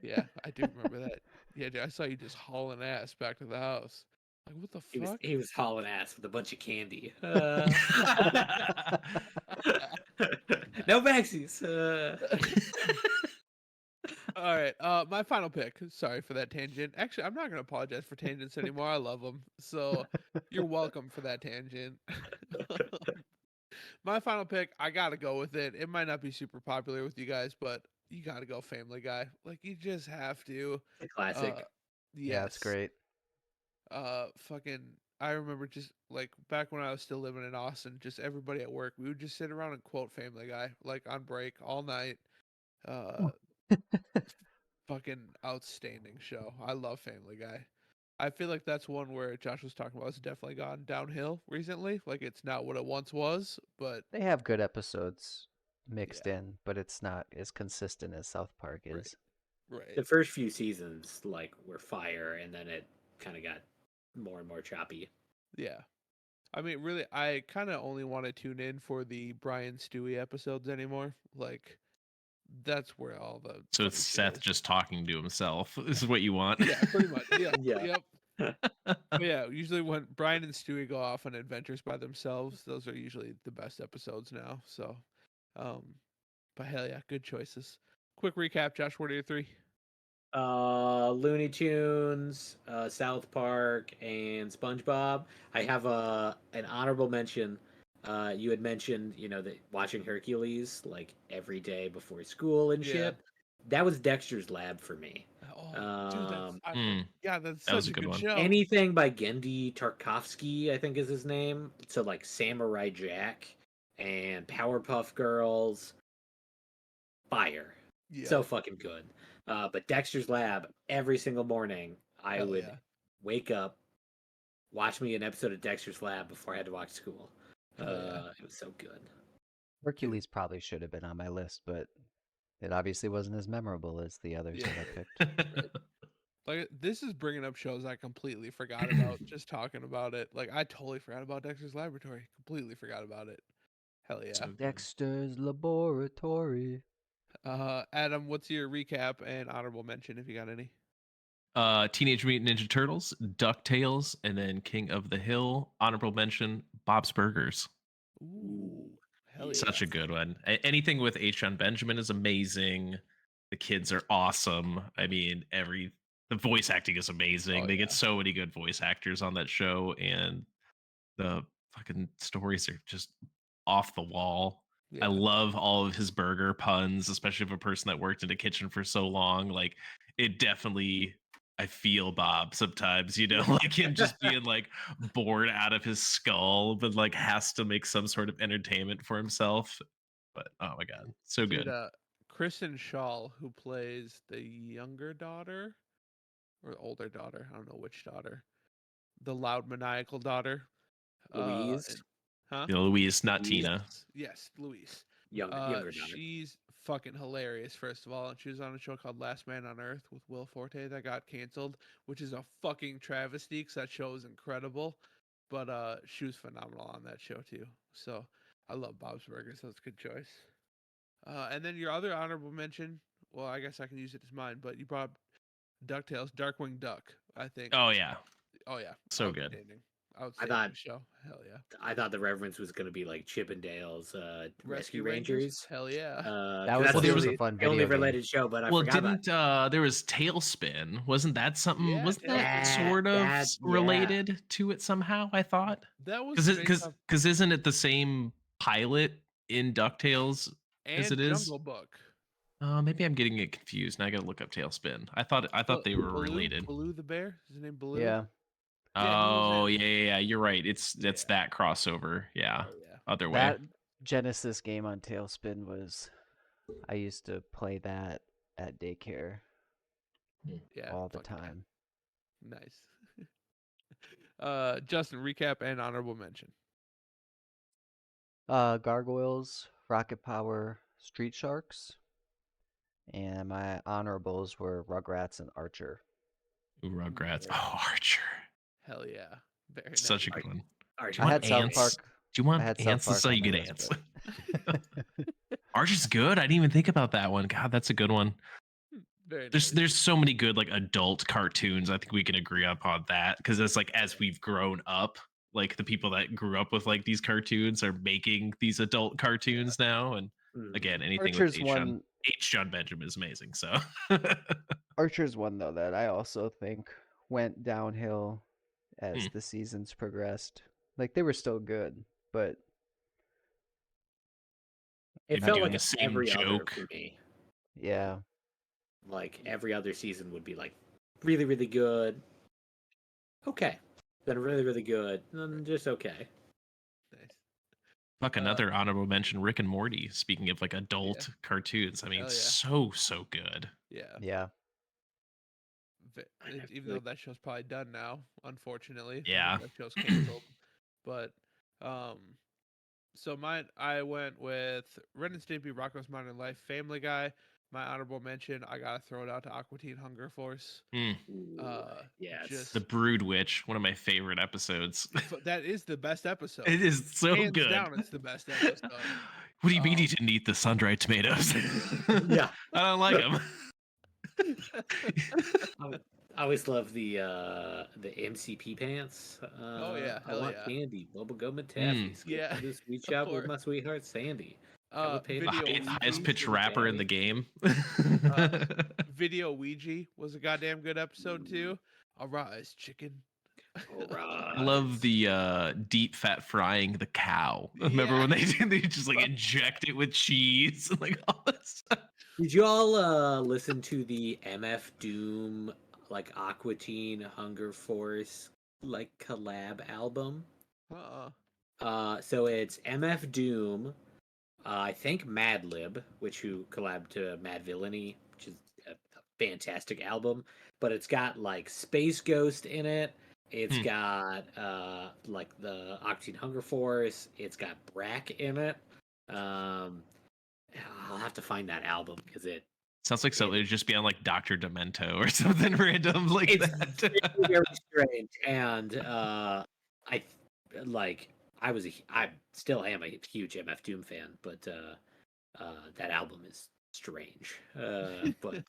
yeah, I do remember that. Yeah, dude, I saw you just hauling ass back to the house. Like, what the fuck? He was hauling ass with a bunch of candy. No backsies. All right, my final pick. Sorry for that tangent. Actually, I'm not gonna apologize for tangents anymore. I love them. So you're welcome for that tangent. My final pick, I gotta go with it. It might not be super popular with you guys, but you gotta go Family Guy. Like you just have to. A classic. Yeah, it's Yes. great. Fucking. I remember just like back when I was still living in Austin, just everybody at work, we would just sit around and quote Family Guy like on break all night. Fucking outstanding show. I love Family Guy. I feel like that's one where Josh was talking about. It's definitely gone downhill recently. Like it's not what it once was, but They have good episodes mixed in, but it's not as consistent as South Park Right. is. right. The first few seasons like were fire, and then it kind of got more and more choppy. Yeah. I mean, really, I kind of only want to tune in for the Brian Stewie episodes anymore. Like, that's where all the So it's funny shit Seth is. just talking to himself. This is what you want. Yeah, pretty much. Yeah. Yeah. Yep. But yeah, usually when Brian and Stewie go off on adventures by themselves, those are usually the best episodes now. So, but hell yeah, good choices. Quick recap, Josh. What are your three? Looney Tunes, South Park, and SpongeBob. I have an honorable mention. You had mentioned, that watching Hercules like every day before school and Yeah. shit. That was Dexter's Lab for me. Oh, dude, that's That was such a good one. show. Anything by Gendy Tarkovsky, I think is his name. So like Samurai Jack and Powerpuff Girls. Fire. Yeah. So fucking good. But Dexter's Lab, every single morning, I Hell would yeah. wake up, watch me an episode of Dexter's Lab before I had to watch school. Hell yeah. It was so good. Hercules probably should have been on my list, but it obviously wasn't as memorable as the others Yeah. that I picked. Right. Like this is bringing up shows I completely forgot about just talking about it. Like I totally forgot about Dexter's Laboratory. Completely forgot about it. Hell yeah. So good. Dexter's Laboratory. Adam, what's your recap and honorable mention if you got any? Teenage Mutant Ninja Turtles, DuckTales, and then King of the Hill. Honorable mention, Bob's Burgers. Ooh. Hell yeah. Such a good one. Anything with H. John Benjamin is amazing. The kids are awesome. I mean, the voice acting is amazing. Oh, They yeah. get so many good voice actors on that show, and the fucking stories are just off the wall. Yeah. I love all of his burger puns, especially for a person that worked in a kitchen for so long. Like, it definitely, I feel Bob sometimes, like him just being like bored out of his skull, but like has to make some sort of entertainment for himself. But oh my god, so Dude, good. Kristen Shaw, who plays the younger daughter or older daughter, I don't know which daughter, the loud maniacal daughter. Louise, and- huh? Louise, not Louise. Tina. Yes, Louise. younger daughter. She's fucking hilarious, first of all. And she was on a show called Last Man on Earth with Will Forte that got canceled, which is a fucking travesty because that show is incredible. But she was phenomenal on that show too. So I love Bob's Burgers. So it's a good choice. And then your other honorable mention, well, I guess I can use it as mine, but you brought up DuckTales, Darkwing Duck, I think. Oh yeah, Oh yeah. so good. Outstanding. I Outstanding thought show. Hell yeah. I thought the reference was going to be like Chippendales, Rescue Rangers? Rangers. Hell yeah. That was That's there the was a only, fun the only video game. related show, but I Well, forgot about. didn't there was Tailspin? Wasn't that something? Yeah, Wasn't that Tailspin. sort of Yeah. related to it somehow? I thought That was because based off because isn't it the same pilot in Ducktales as and it is? Jungle Book. Maybe I'm getting it confused. Now I gotta look up Tailspin. I thought they were related. Baloo the bear? Is his name Baloo? Yeah. Yeah, he was Oh in- yeah. You're right. It's Yeah. that crossover. Yeah, Hell yeah. other way. That Genesis game on Tailspin was. I used to play that at daycare Yeah. all the fuck yeah. time. Nice. Justin, recap and honorable mention. Gargoyles, Rocket Power, Street Sharks, and my honorables were Rugrats and Archer. Ooh, Rugrats. Yeah. Oh, Archer. Hell yeah. Very Such a nice. good one. Archie. I had South ants? Park. Do you want I had ants? South That's Park how you on get my ants. list, Archer's good. I didn't even think about that one. God, that's a good one. Very There's nice. there's so many good like adult cartoons. I think we can agree upon that because it's like as we've grown up, like the people that grew up with like these cartoons are making these adult cartoons now. And Mhm. again, anything Archer's with one. H. John Benjamin is amazing. So Archer's one though that I also think went downhill as Hmm. the seasons progressed. Like they were still good, but It Maybe felt doing like the same every other joke. for me. yeah, Like every other season would be like really, really good. Okay. Then really, really good. Then just okay. Nice. Fuck, another honorable mention, Rick and Morty. Speaking of like adult cartoons, I mean, Hell yeah. so good. Yeah. yeah. I Even feel though that show's probably done now, unfortunately. Yeah. That show's canceled. But so I went with Ren and Stimpy, Rocko's Modern Life, Family Guy. My honorable mention, I gotta throw it out to Aqua Teen Hunger Force. Hmm. Yeah, just The Brood Witch, one of my favorite episodes. that is the best episode. It is so Hands good. down, it's the best episode. What do you mean you didn't eat the sun-dried tomatoes? Yeah. I don't like them. I always love the MCP pants. Oh, yeah, I hell want yeah. candy, bubblegum and taffy. Skip yeah, to the sweet of shop with course. my sweetheart Sandy. Have a paper Video chase Highest Ouija, pitch with a rapper in daddy. the game. Video Ouija was a goddamn good episode too. Arise, chicken. Alright. I love the deep fat frying the cow. Remember when they just like inject it with cheese and like all this stuff? Did you all listen to the MF Doom like Aqua Teen Hunger Force like collab album? Uh-uh. So it's MF Doom, I think Madlib, who collabed to Mad Villainy, which is a fantastic album, but it's got like Space Ghost in it. It's got like the Octane Hunger Force. It's got Brack in it. Um, I'll have to find that album because Sounds like something would just be on like Dr. Demento or something random like it's that. very, very strange. And I like I still am a huge MF Doom fan, but that album is strange. But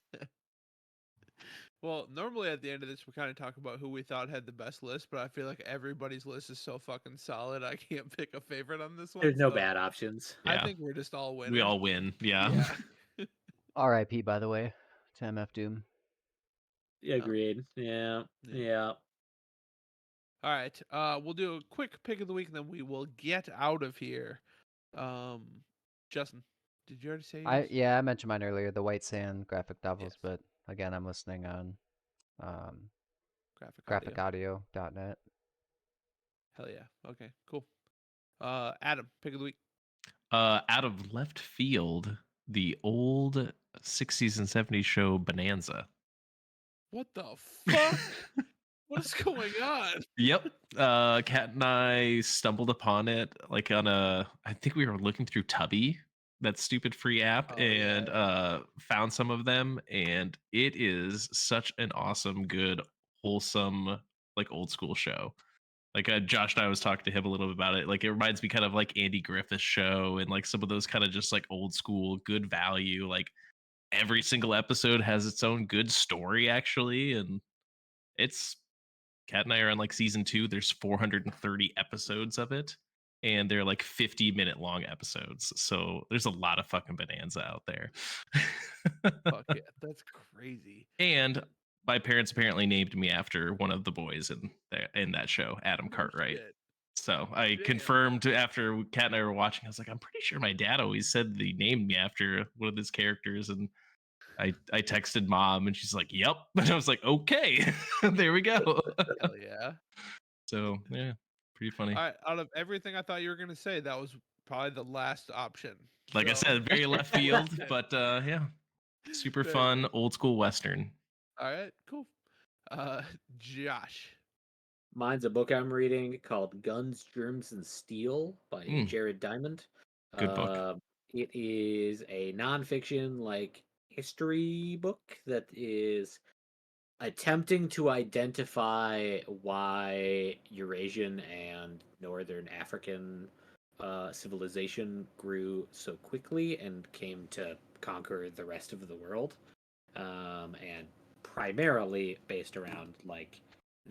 Well, normally at the end of this, we kind of talk about who we thought had the best list, but I feel like everybody's list is so fucking solid. I can't pick a favorite on this one. there's no so bad options. I Yeah. think we're just all winners. We all win. Yeah. Yeah. R.I.P. By the way, to MF Doom. Agreed. Yeah. Yeah. Yeah. All right. We'll do a quick pick of the week, and then we will get out of here. Justin, did you already say yours? I mentioned mine earlier, the White Sand graphic novels, Yes. but again, I'm listening on Graphic audio. graphicaudio.net. Hell yeah. Okay. Cool. Adam, pick of the week. Out of left field, the old 60s and 70s show Bonanza. What the fuck? What is going on? Yep. Kat and I stumbled upon it like on I think we were looking through Tubby, that stupid free app, Oh, yeah, and found some of them, and it is such an awesome, good, wholesome, like old school show. Like Josh and I was talking to him a little bit about it. Like it reminds me kind of like Andy Griffith's show and like some of those kind of just like old school, good value. Like every single episode has its own good story actually, and it's Kat and I are on like season 2. There's 430 episodes of it, and they're like 50-minute long episodes. So there's a lot of fucking Bonanza out there. Fuck yeah. That's crazy. And my parents apparently named me after one of the boys in that show, Adam Oh, Cartwright. shit. So I Damn. confirmed after Kat and I were watching. I was like, I'm pretty sure my dad always said that he named me after one of his characters, and I texted mom, and she's like, "Yep," and I was like, "Okay, there we go." Hell yeah. So yeah, pretty funny. All right. Out of everything I thought you were gonna say, that was probably the last option. Like I So- said, very left field, but yeah, super Very fun, good. old school western. All right. Cool. Josh. Mine's a book I'm reading called Guns, Germs, and Steel by Jared Diamond. Good book. It is a nonfiction, like, history book that is attempting to identify why Eurasian and Northern African civilization grew so quickly and came to conquer the rest of the world. And primarily based around, like,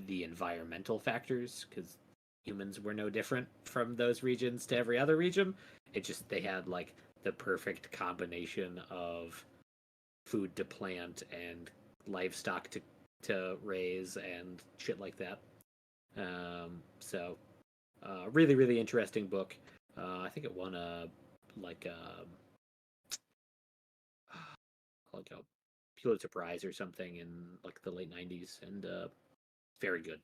the environmental factors, because humans were no different from those regions to every other region. It just, they had, like, the perfect combination of food to plant and livestock to raise and shit like that. So really, really interesting book. I think it won like a Pulitzer Prize or something in like the late '90s, and very good.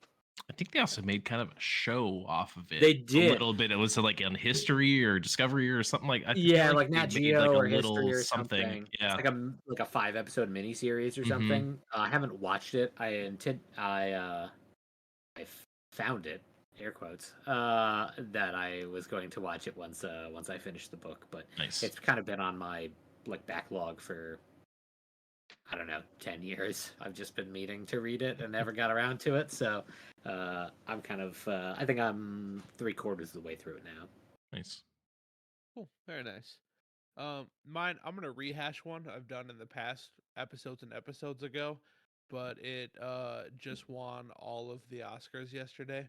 I think they also made kind of a show off of it. They did. A little bit. It was like on history or discovery or something like. I feel Yeah, like like they Nat made, Geo like, a or little history or something. something. Yeah, It's like a 5-episode miniseries or Mhm. something. I haven't watched it. I found it, air quotes, that I was going to watch it once I finished the book, but nice. it's kind of been on my like backlog for, I don't know, 10 years. I've just been meaning to read it and never got around to it. So I'm kind of I think I'm 3/4 of the way through it now. Nice. Cool. Very nice. Mine, I'm gonna rehash one I've done in the past episodes and episodes ago, but it just won all of the Oscars yesterday.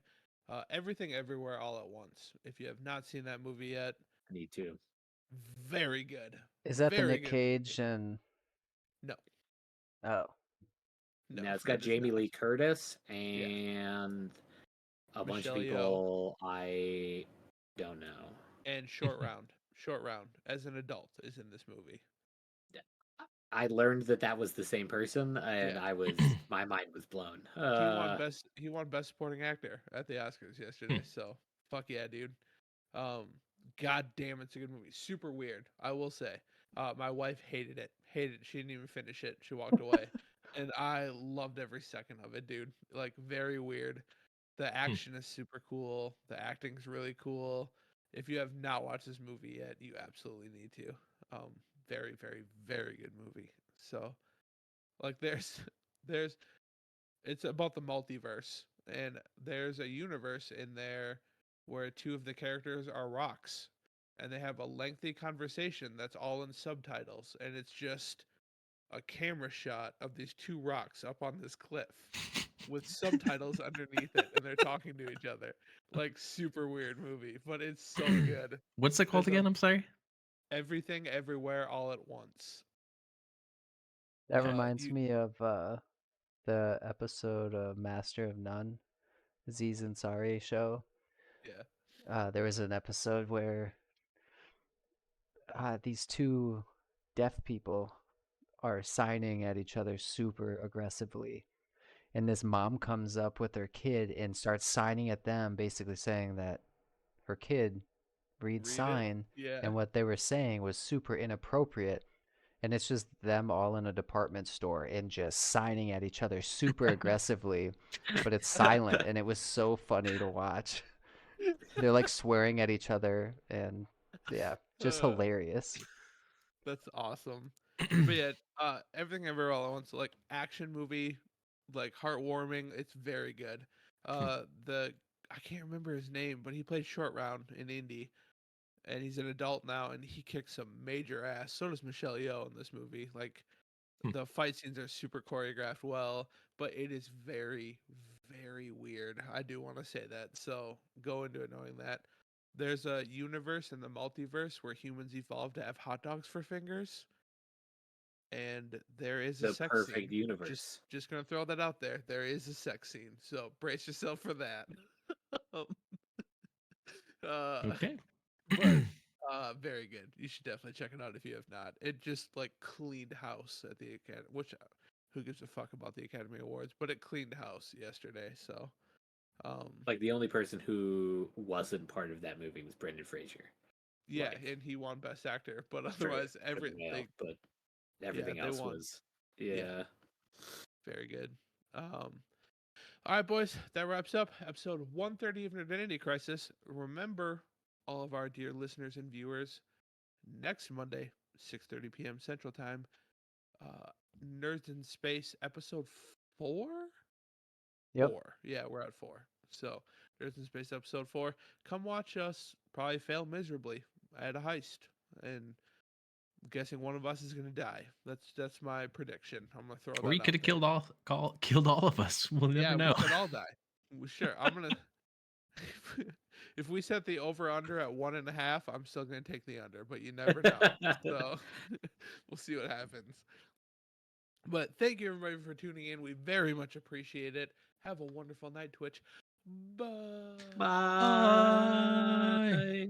Everything Everywhere All at Once. If you have not seen that movie yet, I need to. very good. Is that the Very Nick good Cage movie. and No, oh, no. Now it's got that is Jamie not. Lee Curtis and a bunch of Michelle Yeoh. people I don't know. And Short Round. Short Round, as an adult, is in this movie. I learned that was the same person, and Yeah. my mind was blown. He won best supporting actor at the Oscars yesterday. So fuck yeah, dude. god damn, it's a good movie. Super weird, I will say. My wife hated it. Hated it. She didn't even finish it. She walked away. And I loved every second of it, dude. Like, very weird. The action is super cool. The acting's really cool. If you have not watched this movie yet, you absolutely need to. Very, very, very good movie. So, like, there's it's about the multiverse, and there's a universe in there where two of the characters are rocks, and they have a lengthy conversation that's all in subtitles, and it's just a camera shot of these two rocks up on this cliff with subtitles underneath it, and they're talking to each other. Like, super weird movie, but it's so good. What's it called There's again? I'm sorry. everything everywhere all at once. That reminds You me of the episode of Master of None, Aziz Ansari show. yeah. There was an episode where these two deaf people are signing at each other super aggressively. And this mom comes up with her kid and starts signing at them, basically saying that her kid reads Read it. sign, Yeah. and what they were saying was super inappropriate. And it's just them all in a department store and just signing at each other super aggressively, but it's silent, and it was so funny to watch. They're like swearing at each other, and yeah, just Uh, hilarious. That's awesome. But yeah, everything everywhere all at once, like action movie, like heartwarming. It's very good. The I can't remember his name, but he played Short Round in Indie, and he's an adult now, and he kicks some major ass. So does Michelle Yeoh in this movie. Like, the fight scenes are super choreographed well, but it is very, very weird. I do want to say that. So go into it knowing that there's a universe in the multiverse where humans evolved to have hot dogs for fingers, and there is a The sex perfect scene. Just universe. just gonna throw that out there. There is a sex scene, so brace yourself for that. Um, uh, Okay. but very good. You should definitely check it out if you have not. It just like cleaned house at the Academy, which who gives a fuck about the Academy Awards? But it cleaned house yesterday, so um, Like the only person who wasn't part of that movie was Brendan Fraser. yeah, Like, and he won Best Actor. But for otherwise, for the male, but yeah, everything they else won. was Yeah, yeah. very good. All right, boys, that wraps up episode 130 of Identity Crisis. Remember, all of our dear listeners and viewers, next Monday, 6:30 p.m. Central Time, uh, Nerds in Space episode 4? Yep. 4. Yeah, we're at 4. So, Nerds in Space episode 4. Come watch us probably fail miserably at a heist, and I'm guessing one of us is gonna die. That's my prediction. I'm gonna throw Or you that could out have there. killed all of us. We'll never Yeah, we know. could all die. Sure, I'm gonna. If we set the over under at 1.5, I'm still gonna take the under, but you never know. So we'll see what happens. But thank you everybody for tuning in. We very much appreciate it. Have a wonderful night, Twitch. Bye. Bye. Bye.